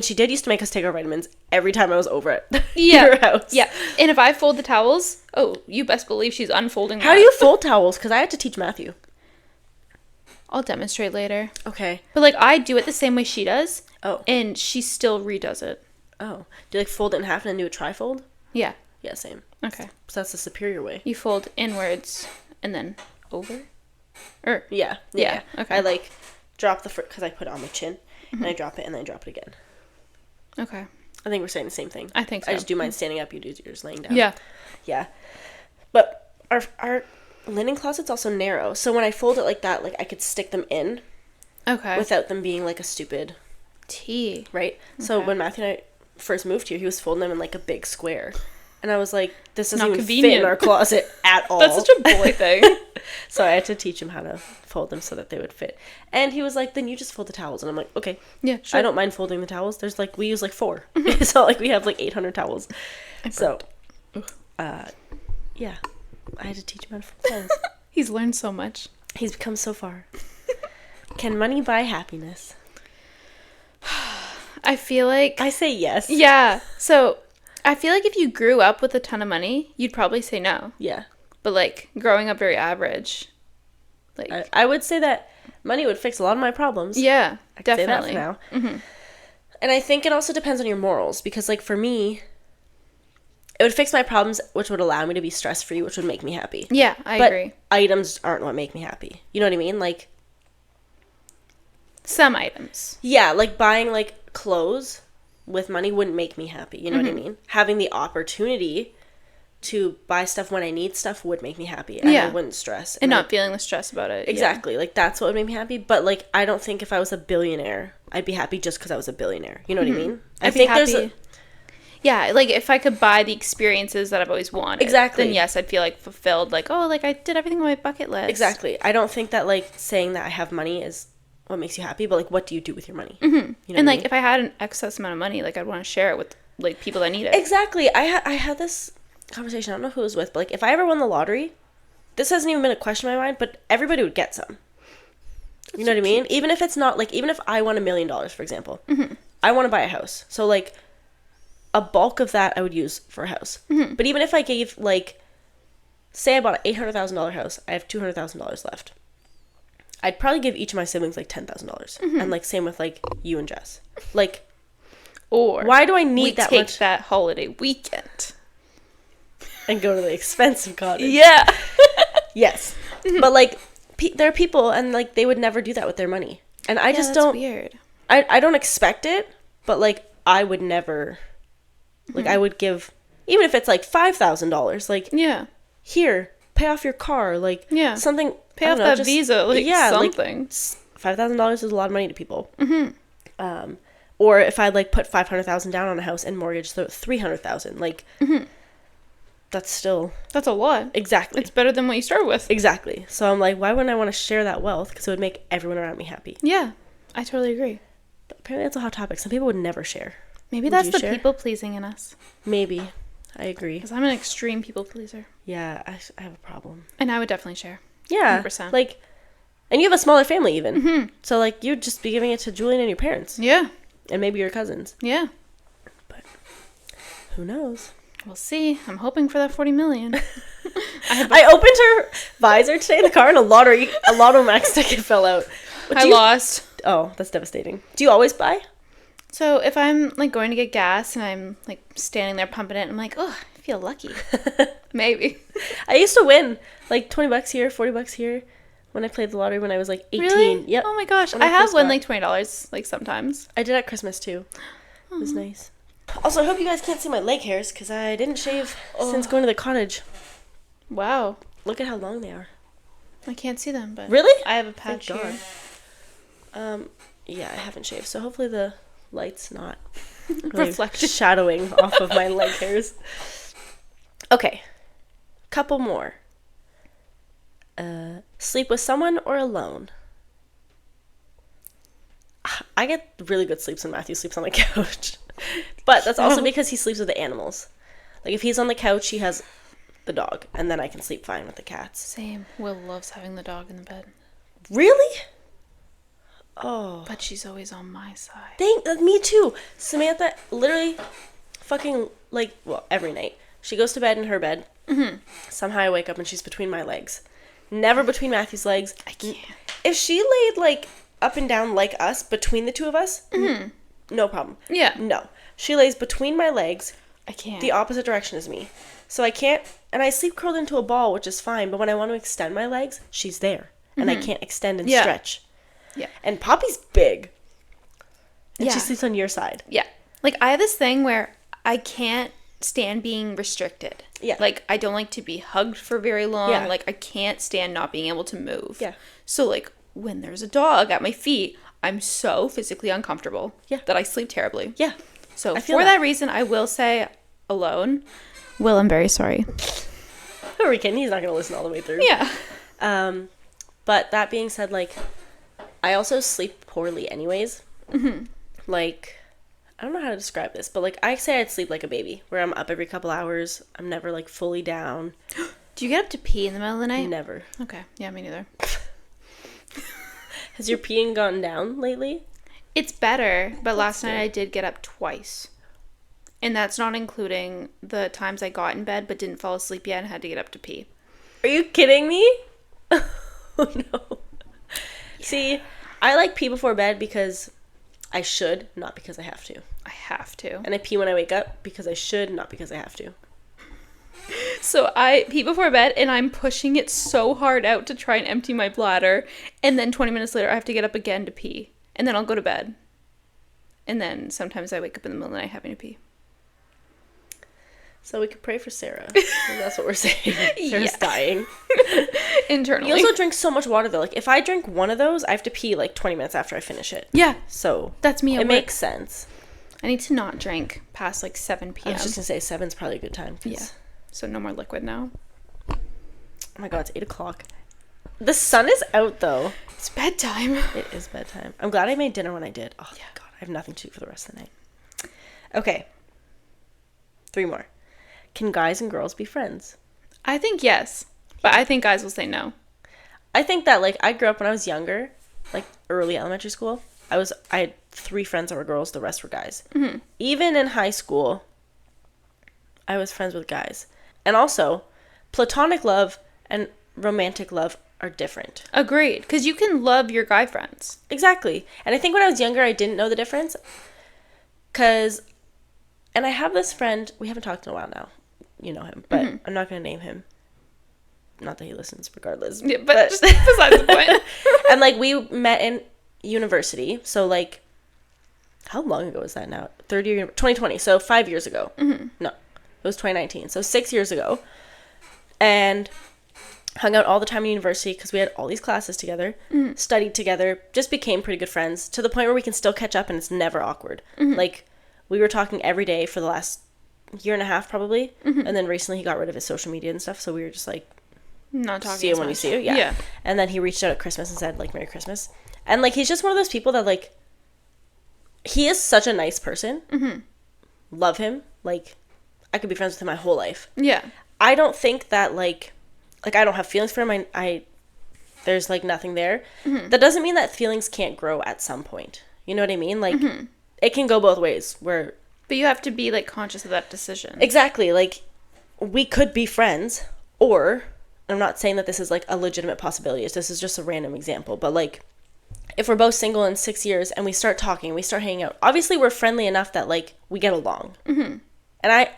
She did used to make us take our vitamins every time I was over at Yeah. your house. Yeah. And if I fold the towels, you best believe she's unfolding them. How do you fold towels? Because I had to teach Matthew. I'll demonstrate later. Okay. But, like, I do it the same way she does. Oh. And she still redoes it. Oh. Do you, like, fold it in half and then do a trifold? Yeah. Yeah, same. Okay. So that's the superior way. You fold inwards and then over? Or... Yeah. Yeah. Okay. I, like, drop the... Because I put it on my chin. And I drop it and then I drop it again. Okay. I think we're saying the same thing. I think so. I just do mine standing up. You do yours laying down. Yeah. Yeah. But our linen closet's also narrow. So when I fold it like that, like, I could stick them in. Okay. Without them being, like, a stupid... T. Right? So Okay. when Matthew and I first moved here, he was folding them in, like, a big square. And I was like, this doesn't Not even fit convenient. in our closet at all. That's such a boy thing. So I had to teach him how to fold them so that they would fit. And he was like, then you just fold the towels. And I'm like, okay. Yeah, sure. I don't mind folding the towels. There's, like, we use, like, 4. It's not like we have, like, 800 towels. So, yeah. I had to teach him how to fold towels. He's learned so much. He's become so far. Can money buy happiness? I feel like... I say yes. Yeah. So, I feel like if you grew up with a ton of money, you'd probably say no. Yeah. But, like, growing up very average, like... I would say that money would fix a lot of my problems. yeah, I could definitely. say that for now. And I think it also depends on your morals. Because, like, for me, it would fix my problems, which would allow me to be stress-free, which would make me happy. Yeah, I But agree. items aren't what make me happy. You know what I mean? Like... Some items. Yeah, like buying, like, clothes with money wouldn't make me happy. You know what I mean? Having the opportunity to buy stuff when I need stuff would make me happy. And I wouldn't stress. And like, not feeling the stress about it. exactly. Like, that's what would make me happy. But, like, I don't think if I was a billionaire, I'd be happy just because I was a billionaire. You know what I mean? I I'd be think happy. there's Yeah, like, if I could buy the experiences that I've always wanted. Exactly. Then, yes, I'd feel, like, fulfilled. Like, oh, like, I did everything on my bucket list. Exactly. I don't think that, like, saying that I have money is what makes you happy. But, like, what do you do with your money? You know And, what I like, mean? if I had an excess amount of money, like, I'd want to share it with, like, people that need it. Exactly. I had this conversation. I don't know who it was with. But, like, if I ever won the lottery, this hasn't even been a question in my mind, but everybody would get some. You know what I mean? Even if it's not, like, even if I won $1 million, for example, I want to buy a house. So, like, a bulk of that I would use for a house. But even if I gave, like, say I bought an $800,000 house, I have $200,000 left. I'd probably give each of my siblings, like, $10,000. And, like, same with, like, you and Jess. Like, Or why do I need that take much? that holiday weekend And go to the expensive cottage. Yeah. Yes. But, like, there are people, and, like, they would never do that with their money. And I just don't. Weird. I don't expect it, but, like, I would never. Like, I would give, even if it's, like, $5,000, like, Yeah. here, pay off your car, like, Yeah. something. Pay off that Visa, like, something. Like, $5,000 is a lot of money to people. Or if I'd, like, put $500,000 down on a house and mortgage the $300,000, like, that's still. That's a lot. Exactly. It's better than what you started with. Exactly. So I'm like, why wouldn't I want to share that wealth? Because it would make everyone around me happy. Yeah, I totally agree. But apparently that's a hot topic. Some people would never share. Maybe that's the people pleasing in us. Maybe. I agree. Because I'm an extreme people pleaser. Yeah, I have a problem. And I would definitely share. Yeah. 100%. Like, and you have a smaller family even. So, like, you'd just be giving it to Julian and your parents. Yeah. And maybe your cousins. Yeah. But who knows? We'll see. I'm hoping for that 40 million. I opened her visor today in the car and a Lotto Max ticket fell out. I lost. Oh, that's devastating. Do you always buy? So if I'm, like, going to get gas and I'm, like, standing there pumping it, I'm like, oh, I feel lucky. Maybe. I used to win, like, $20 here, $40 here when I played the lottery when I was, like, 18. Really? Yep. Oh, my gosh. When I have first won, got- like, $20, like, sometimes. I did at Christmas, too. It was nice. Also, I hope you guys can't see my leg hairs because I didn't shave since going to the cottage. Wow. Look at how long they are. I can't see them, but... Really? I have a patch Thank here. God. Yeah, I haven't shaved, so hopefully the light's not Reflected. shadowing off of my leg hairs. Okay. Couple more. Sleep with someone or alone? I get really good sleeps when Matthew sleeps on the couch. But that's also because he sleeps with the animals. Like, if he's on the couch, he has the dog, and then I can sleep fine with the cats. Same. Will loves having the dog in the bed. Really? Oh. But she's always on my side. Me too. Samantha literally fucking, like, well, every night. She goes to bed in her bed. Somehow I wake up and she's between my legs. Never between Matthew's legs. I can't. If she laid, like, up and down like us, between the two of us, no problem. Yeah. No. She lays between my legs, I can't. the opposite direction as me. So I can't, and I sleep curled into a ball, which is fine, but when I want to extend my legs, she's there. And I can't extend and stretch. Yeah. And Poppy's big. And Yeah. she sleeps on your side. Yeah. Like, I have this thing where I can't stand being restricted. Yeah. Like, I don't like to be hugged for very long. Yeah. Like, I can't stand not being able to move. Yeah. So, like, when there's a dog at my feet, I'm so physically uncomfortable that I sleep terribly. Yeah. So, I feel for that. that reason, I will say alone. Will, I'm very sorry. Who are we kidding? He's not going to listen all the way through. Yeah. But that being said, like, I also sleep poorly anyways. Like, I don't know how to describe this, but, like, I say I'd sleep like a baby, where I'm up every couple hours. I'm never, like, fully down. Do you get up to pee in the middle of the night? Never. Okay. Yeah, me neither. Has your peeing gone down lately? It's better, but last night I did get up twice. And that's not including the times I got in bed but didn't fall asleep yet and had to get up to pee. Are you kidding me? Oh, no. See, I like pee before bed because I should, not because I have to. I have to. And I pee when I wake up because I should, not because I have to. So I pee before bed and I'm pushing it so hard out to try and empty my bladder. And then 20 minutes later I have to get up again to pee. And then I'll go to bed. And then sometimes I wake up in the middle of the night having to pee. So we could pray for Sarah. That's what we're saying. Sarah's dying. Internally. You also drink so much water, though. Like, if I drink one of those, I have to pee, like, 20 minutes after I finish it. Yeah. So That's me at it work. makes sense. I need to not drink past like 7 p.m. I was just going to say 7's probably a good time. Yeah. So no more liquid now. Oh, my God. It's 8 o'clock. The sun is out, though. It's bedtime. It is bedtime. I'm glad I made dinner when I did. Oh, yeah. God. I have nothing to do for the rest of the night. Okay. 3 more. Can guys and girls be friends? I think yes. But I think guys will say no. I think that, like, I grew up when I was younger, like, early elementary school. I had 3 friends that were girls. The rest were guys. Mm-hmm. Even in high school, I was friends with guys. And also, platonic love and romantic love are different. Agreed. Because you can love your guy friends. Exactly. And I think when I was younger, I didn't know the difference. And I have this friend, we haven't talked in a while now. You know him, but I'm not going to name him. Not that he listens regardless. Yeah, but just besides the point. And, like, we met in university. So, like, how long ago was that now? 2020. So 5 years ago. No, it was 2019. So 6 years ago. And hung out all the time in university because we had all these classes together, studied together, just became pretty good friends to the point where we can still catch up and it's never awkward. Like, we were talking every day for the last year and a half probably. And then recently he got rid of his social media and stuff. So we were just like, not talking see you when you see you. Yeah. And then he reached out at Christmas and said, like, Merry Christmas. And, like, he's just one of those people that, like, he is such a nice person. Love him. Like, I could be friends with him my whole life. Yeah. I don't think that, like I don't have feelings for him. There's, like, nothing there. That doesn't mean that feelings can't grow at some point. You know what I mean? Like, it can go both ways where... But you have to be, like, conscious of that decision. Exactly. Like, we could be friends, or... I'm not saying that this is, like, a legitimate possibility. This is just a random example. But, like, if we're both single in 6 years and we start talking, we start hanging out, obviously we're friendly enough that, like, we get along. And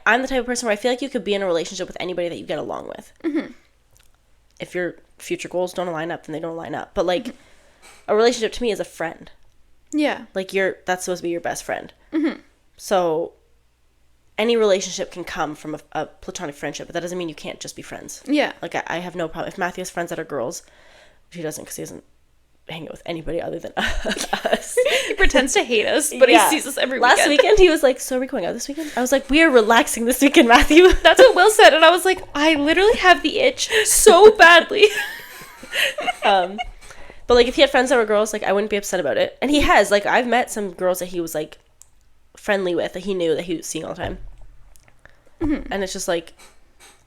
I'm the type of person where I feel like you could be in a relationship with anybody that you get along with. If your future goals don't line up, then they don't line up. But, like, a relationship to me is a friend. Yeah. Like, that's supposed to be your best friend. So... any relationship can come from a platonic friendship, but that doesn't mean you can't just be friends. Yeah. Like, I have no problem. If Matthew has friends that are girls, which he doesn't because he doesn't hang out with anybody other than us. He pretends to hate us, but he sees us every weekend. Last weekend, he was like, so are we going out this weekend? I was like, we are relaxing this weekend, Matthew. That's what Will said, and I was like, I literally have the itch so badly. But, like, if he had friends that were girls, like, I wouldn't be upset about it. And he has. Like, I've met some girls that he was, like, friendly with, that he knew that he was seeing all the time. And it's just like,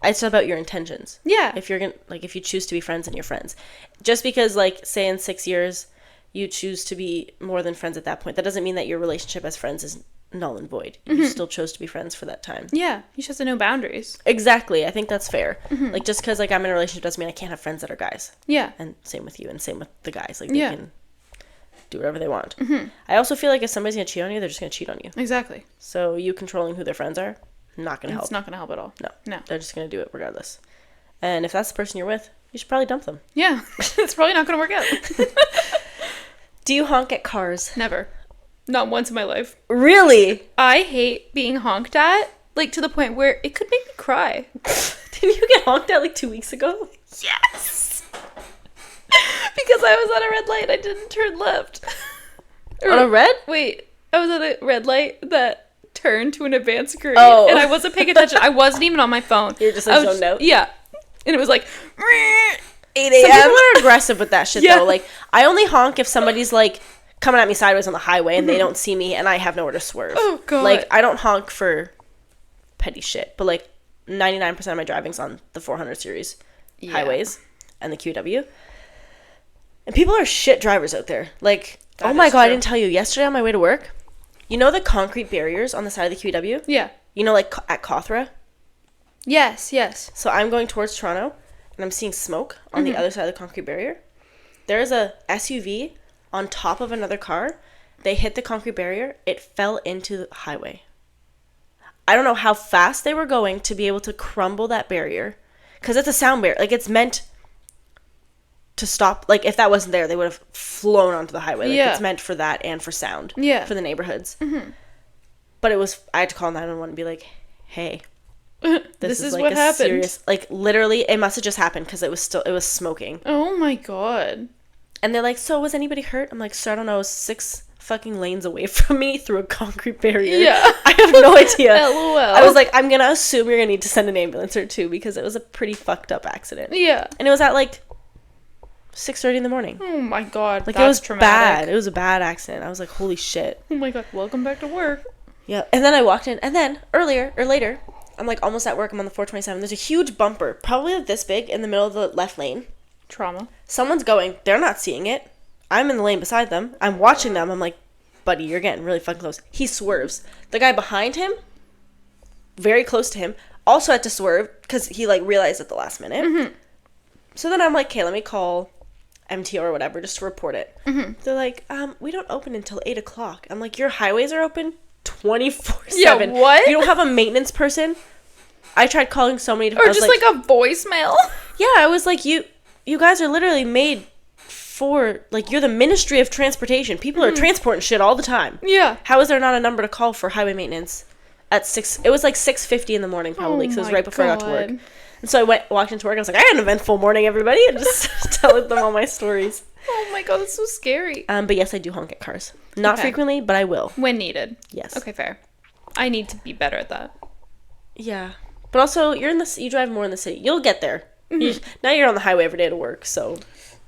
it's about your intentions. Yeah. If you're gonna, like, if you choose to be friends, then you're friends. Just because, like, say in 6 years you choose to be more than friends at that point, that doesn't mean that your relationship as friends is null and void. You still chose to be friends for that time. Yeah. You just have to know boundaries. Exactly. I think that's fair. Like, just because, like, I'm in a relationship doesn't mean I can't have friends that are guys. Yeah. And same with you, and same with the guys. Like, they can do whatever they want. I also feel like if somebody's gonna cheat on you, they're just gonna cheat on you. Exactly. So you controlling who their friends are, not gonna help. It's not gonna help at all. No. They're just gonna do it regardless. And if that's the person you're with, you should probably dump them. Yeah. It's probably not gonna work out. Do you honk at cars? Never. Not once in my life. Really? I hate being honked at, like, to the point where it could make me cry. Didn't you get honked at, like, 2 weeks ago? Yes! Because I was on a red light, I didn't turn left. On a red? Wait, I was on a red light that turned to an advanced green, and I wasn't paying attention. I wasn't even on my phone. You're just, like, zoned out? Yeah. And it was like, 8 a.m. Some people are aggressive with that shit, though. Like, I only honk if somebody's, like, coming at me sideways on the highway and they don't see me and I have nowhere to swerve. Oh, God. Like, I don't honk for petty shit, but, like, 99% of my driving's on the 400 series highways and the QW. And people are shit drivers out there. Like, oh my God, I didn't tell you. Yesterday on my way to work, you know the concrete barriers on the side of the QW? Yeah. You know, like, at Cawthra? Yes. So I'm going towards Toronto, and I'm seeing smoke on the other side of the concrete barrier. There's a SUV on top of another car. They hit the concrete barrier. It fell into the highway. I don't know how fast they were going to be able to crumble that barrier, because it's a sound barrier. Like, it's meant to stop. Like, if that wasn't there, they would have flown onto the highway. Like, it's meant for that and for sound. Yeah. For the neighborhoods. But I had to call 911 and be like, hey, this is like what happened. Serious, like, literally, it must have just happened because it was smoking. Oh my God. And they're like, so was anybody hurt? I'm like, sir, I don't know, 6 fucking lanes away from me through a concrete barrier. Yeah. I have no idea. LOL. I was like, I'm gonna assume you're gonna need to send an ambulance or two because it was a pretty fucked up accident. Yeah. And it was at, like, 6:30 in the morning. Oh my God. Like, it was traumatic. Bad. It was a bad accident. I was like, holy shit. Oh my God. Welcome back to work. Yeah. And then I walked in, and then later, I'm, like, almost at work. I'm on the 427. There's a huge bumper, probably like this big, in the middle of the left lane. Trauma. Someone's going. They're not seeing it. I'm in the lane beside them. I'm watching them. I'm like, buddy, you're getting really fucking close. He swerves. The guy behind him, very close to him, also had to swerve because he, like, realized at the last minute. So then I'm like, okay, let me call MTO or whatever just to report it. They're like, we don't open until 8 o'clock. I'm like, your highways are open 24/7. Yeah, what? You don't have a maintenance person? I tried calling so many Or just like a voicemail. Yeah, I was like, you guys are literally made for, like, you're the Ministry of Transportation. People are transporting shit all the time. Yeah. How is there not a number to call for highway maintenance at 6? It was like 6:50 in the morning probably, because it was right before I got to work. And so I walked into work. I was like, I had an eventful morning, everybody, and just telling them all my stories. Oh my god, that's so scary. But yes, I do honk at cars. Not frequently, but I will. When needed. Yes. Okay, fair. I need to be better at that. Yeah. But also, you drive more in the city. You'll get there. Now you're on the highway every day to work, so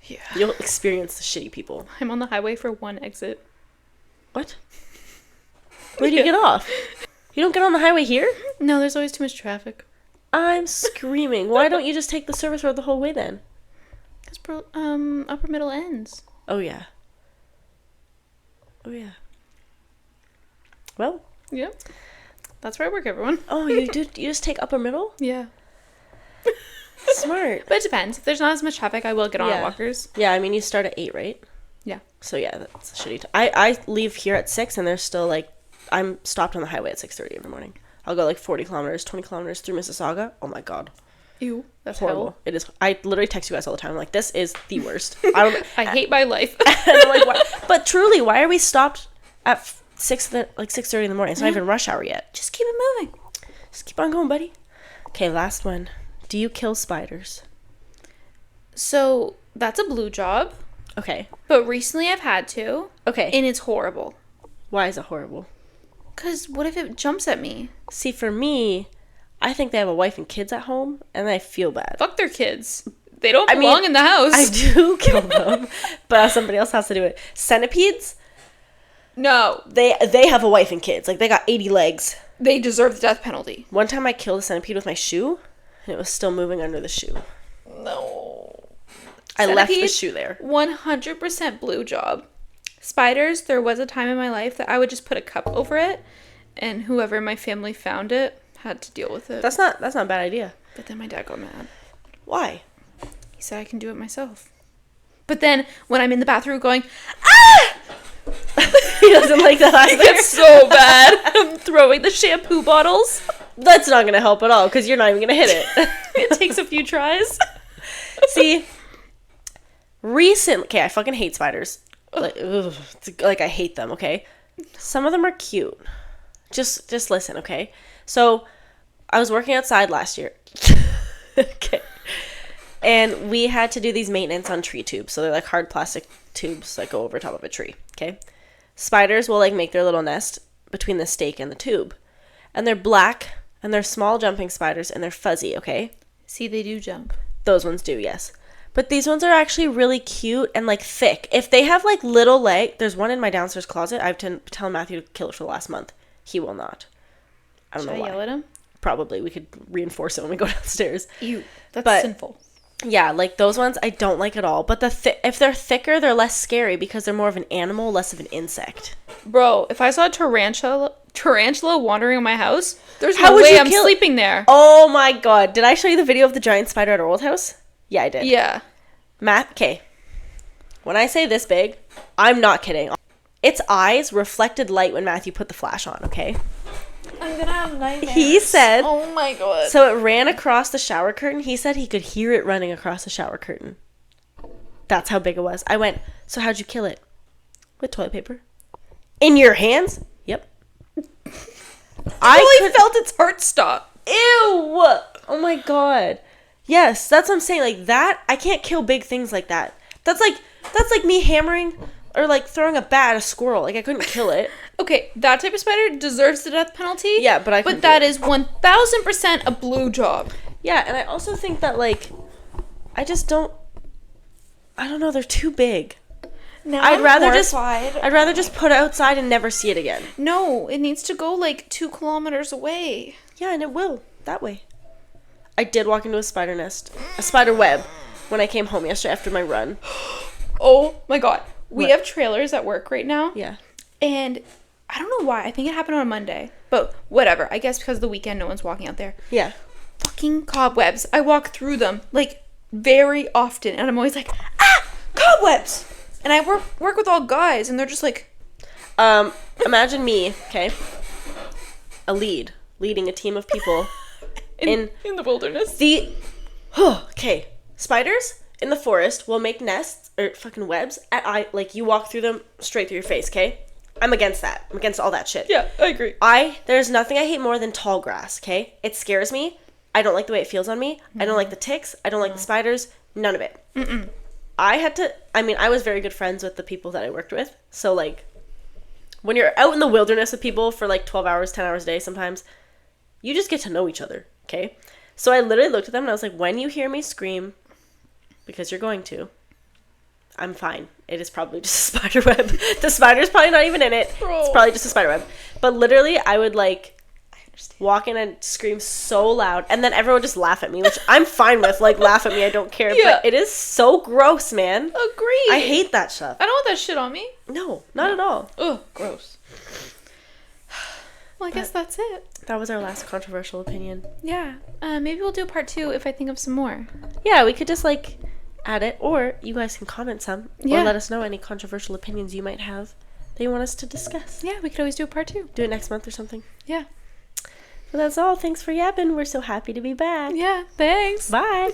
yeah, you'll experience the shitty people. I'm on the highway for one exit. What? Where do you get off? You don't get on the highway here? No, there's always too much traffic. I'm screaming. Why don't you just take the service road the whole way then? Because upper middle ends. Oh, yeah. Oh, yeah. Well. Yep. That's where I work, everyone. Oh, you just take upper middle? Yeah. Smart. But it depends. If there's not as much traffic, I will get on at Walkers. Yeah, I mean, you start at 8, right? Yeah. So, yeah, that's a shitty time. I leave here at 6, and there's still, like, I'm stopped on the highway at 6:30 every morning. I'll go, like, 40 kilometers, 20 kilometers through Mississauga. Oh, my God. Ew. That's horrible. hell. It is. I literally text you guys all the time. I'm like, this is the worst. I hate my life. And I'm like, why? But truly, why are we stopped at 6:30 in the morning? It's not even rush hour yet. Just keep it moving. Just keep on going, buddy. Okay, last one. Do you kill spiders? So, that's a blue job. Okay. But recently I've had to. Okay. And it's horrible. Why is it horrible? Because what if it jumps at me? See, for me, I think they have a wife and kids at home, and I feel bad. Fuck their kids. They don't belong in the house. I do kill them, but somebody else has to do it. Centipedes? No. They have a wife and kids. Like, they got 80 legs. They deserve the death penalty. One time I killed a centipede with my shoe, and it was still moving under the shoe. No. I left the shoe there. 100% blue job. Spiders, there was a time in my life that I would just put a cup over it, and whoever in my family found it had to deal with it. That's not a bad idea. But then my dad got mad. Why? He said I can do it myself. But then when I'm in the bathroom going, ah! He doesn't like that either. It's so bad. I'm throwing the shampoo bottles. That's not going to help at all, because you're not even going to hit it. It takes a few tries. See, okay, I fucking hate spiders. Like I hate them, okay? Some of them are cute. Just listen, okay? So, I was working outside last year. Okay. And we had to do these maintenance on tree tubes. So they're like hard plastic tubes that go over top of a tree, okay? Spiders will like make their little nest between the stake and the tube. And they're black, and they're small jumping spiders, and they're fuzzy, okay? See, they do jump. Those ones do, yes. But these ones are actually really cute and like thick. If they have like little there's one in my downstairs closet. I've been telling Matthew to kill it for the last month. He will not. I don't know why. Should I yell at him? Probably. We could reinforce it when we go downstairs. Ew. That's sinful. Yeah, like those ones I don't like at all. But if they're thicker, they're less scary because they're more of an animal, less of an insect. Bro, if I saw a tarantula wandering in my house, there's no way I'm sleeping there. Oh my god. Did I show you the video of the giant spider at our old house? Yeah, I did. Yeah. Okay. When I say this big, I'm not kidding. Its eyes reflected light when Matthew put the flash on, okay? I'm gonna have nightmares. He said... Oh my god. So it ran across the shower curtain. He said he could hear it running across the shower curtain. That's how big it was. I went, so how'd you kill it? With toilet paper. In your hands? Yep. I felt its heart stop. Ew! Oh my god. Yes, that's what I'm saying. Like that, I can't kill big things like that. That's like me hammering or like throwing a bat at a squirrel. Like I couldn't kill it. Okay, that type of spider deserves the death penalty. Yeah, but that is 1000% a blue job. Yeah, and I also think that like I don't know, they're too big. Now I'd rather just put it outside and never see it again. No, it needs to go like 2 kilometers away. Yeah, and it will that way. I did walk into a spider web, when I came home yesterday after my run. Oh my god. We have trailers at work right now. Yeah. And I don't know why. I think it happened on a Monday. But whatever. I guess because of the weekend, no one's walking out there. Yeah. Fucking cobwebs. I walk through them, like, very often. And I'm always like, ah! Cobwebs! And I work with all guys, and they're just like... Imagine me, okay? leading a team of people in the wilderness. Okay, spiders in the forest will make nests or fucking webs like you walk through them straight through your face, okay? I'm against that. I'm against all that shit. Yeah, I agree. There's nothing I hate more than tall grass, okay? It scares me. I don't like the way it feels on me. I don't like the ticks. I don't like the spiders. None of it. I was very good friends with the people that I worked with. So, like, when you're out in the wilderness with people for, like, 12 hours, 10 hours a day sometimes, you just get to know each other, okay? So I literally looked at them and I was like, when you hear me scream, because you're going to, I'm fine. It is probably just a spider web. The spider's probably not even in it. It's probably just a spider web. But literally, I would, like, walk in and scream so loud, and then everyone would just laugh at me, which I'm fine with. Like, laugh at me, I don't care. Yeah. But it is so gross, man. Agreed. I hate that stuff. I don't want that shit on me. No, not at all. Ugh, gross. Well, I guess that's it. That was our last controversial opinion. Yeah. Maybe we'll do part 2 if I think of some more. Yeah, we could just, like, add it, or you guys can comment some, or let us know any controversial opinions you might have that you want us to discuss. Yeah, we could always do a part 2. Do it next month or something. Yeah. Well, that's all. Thanks for yapping. We're so happy to be back. Yeah, thanks. Bye.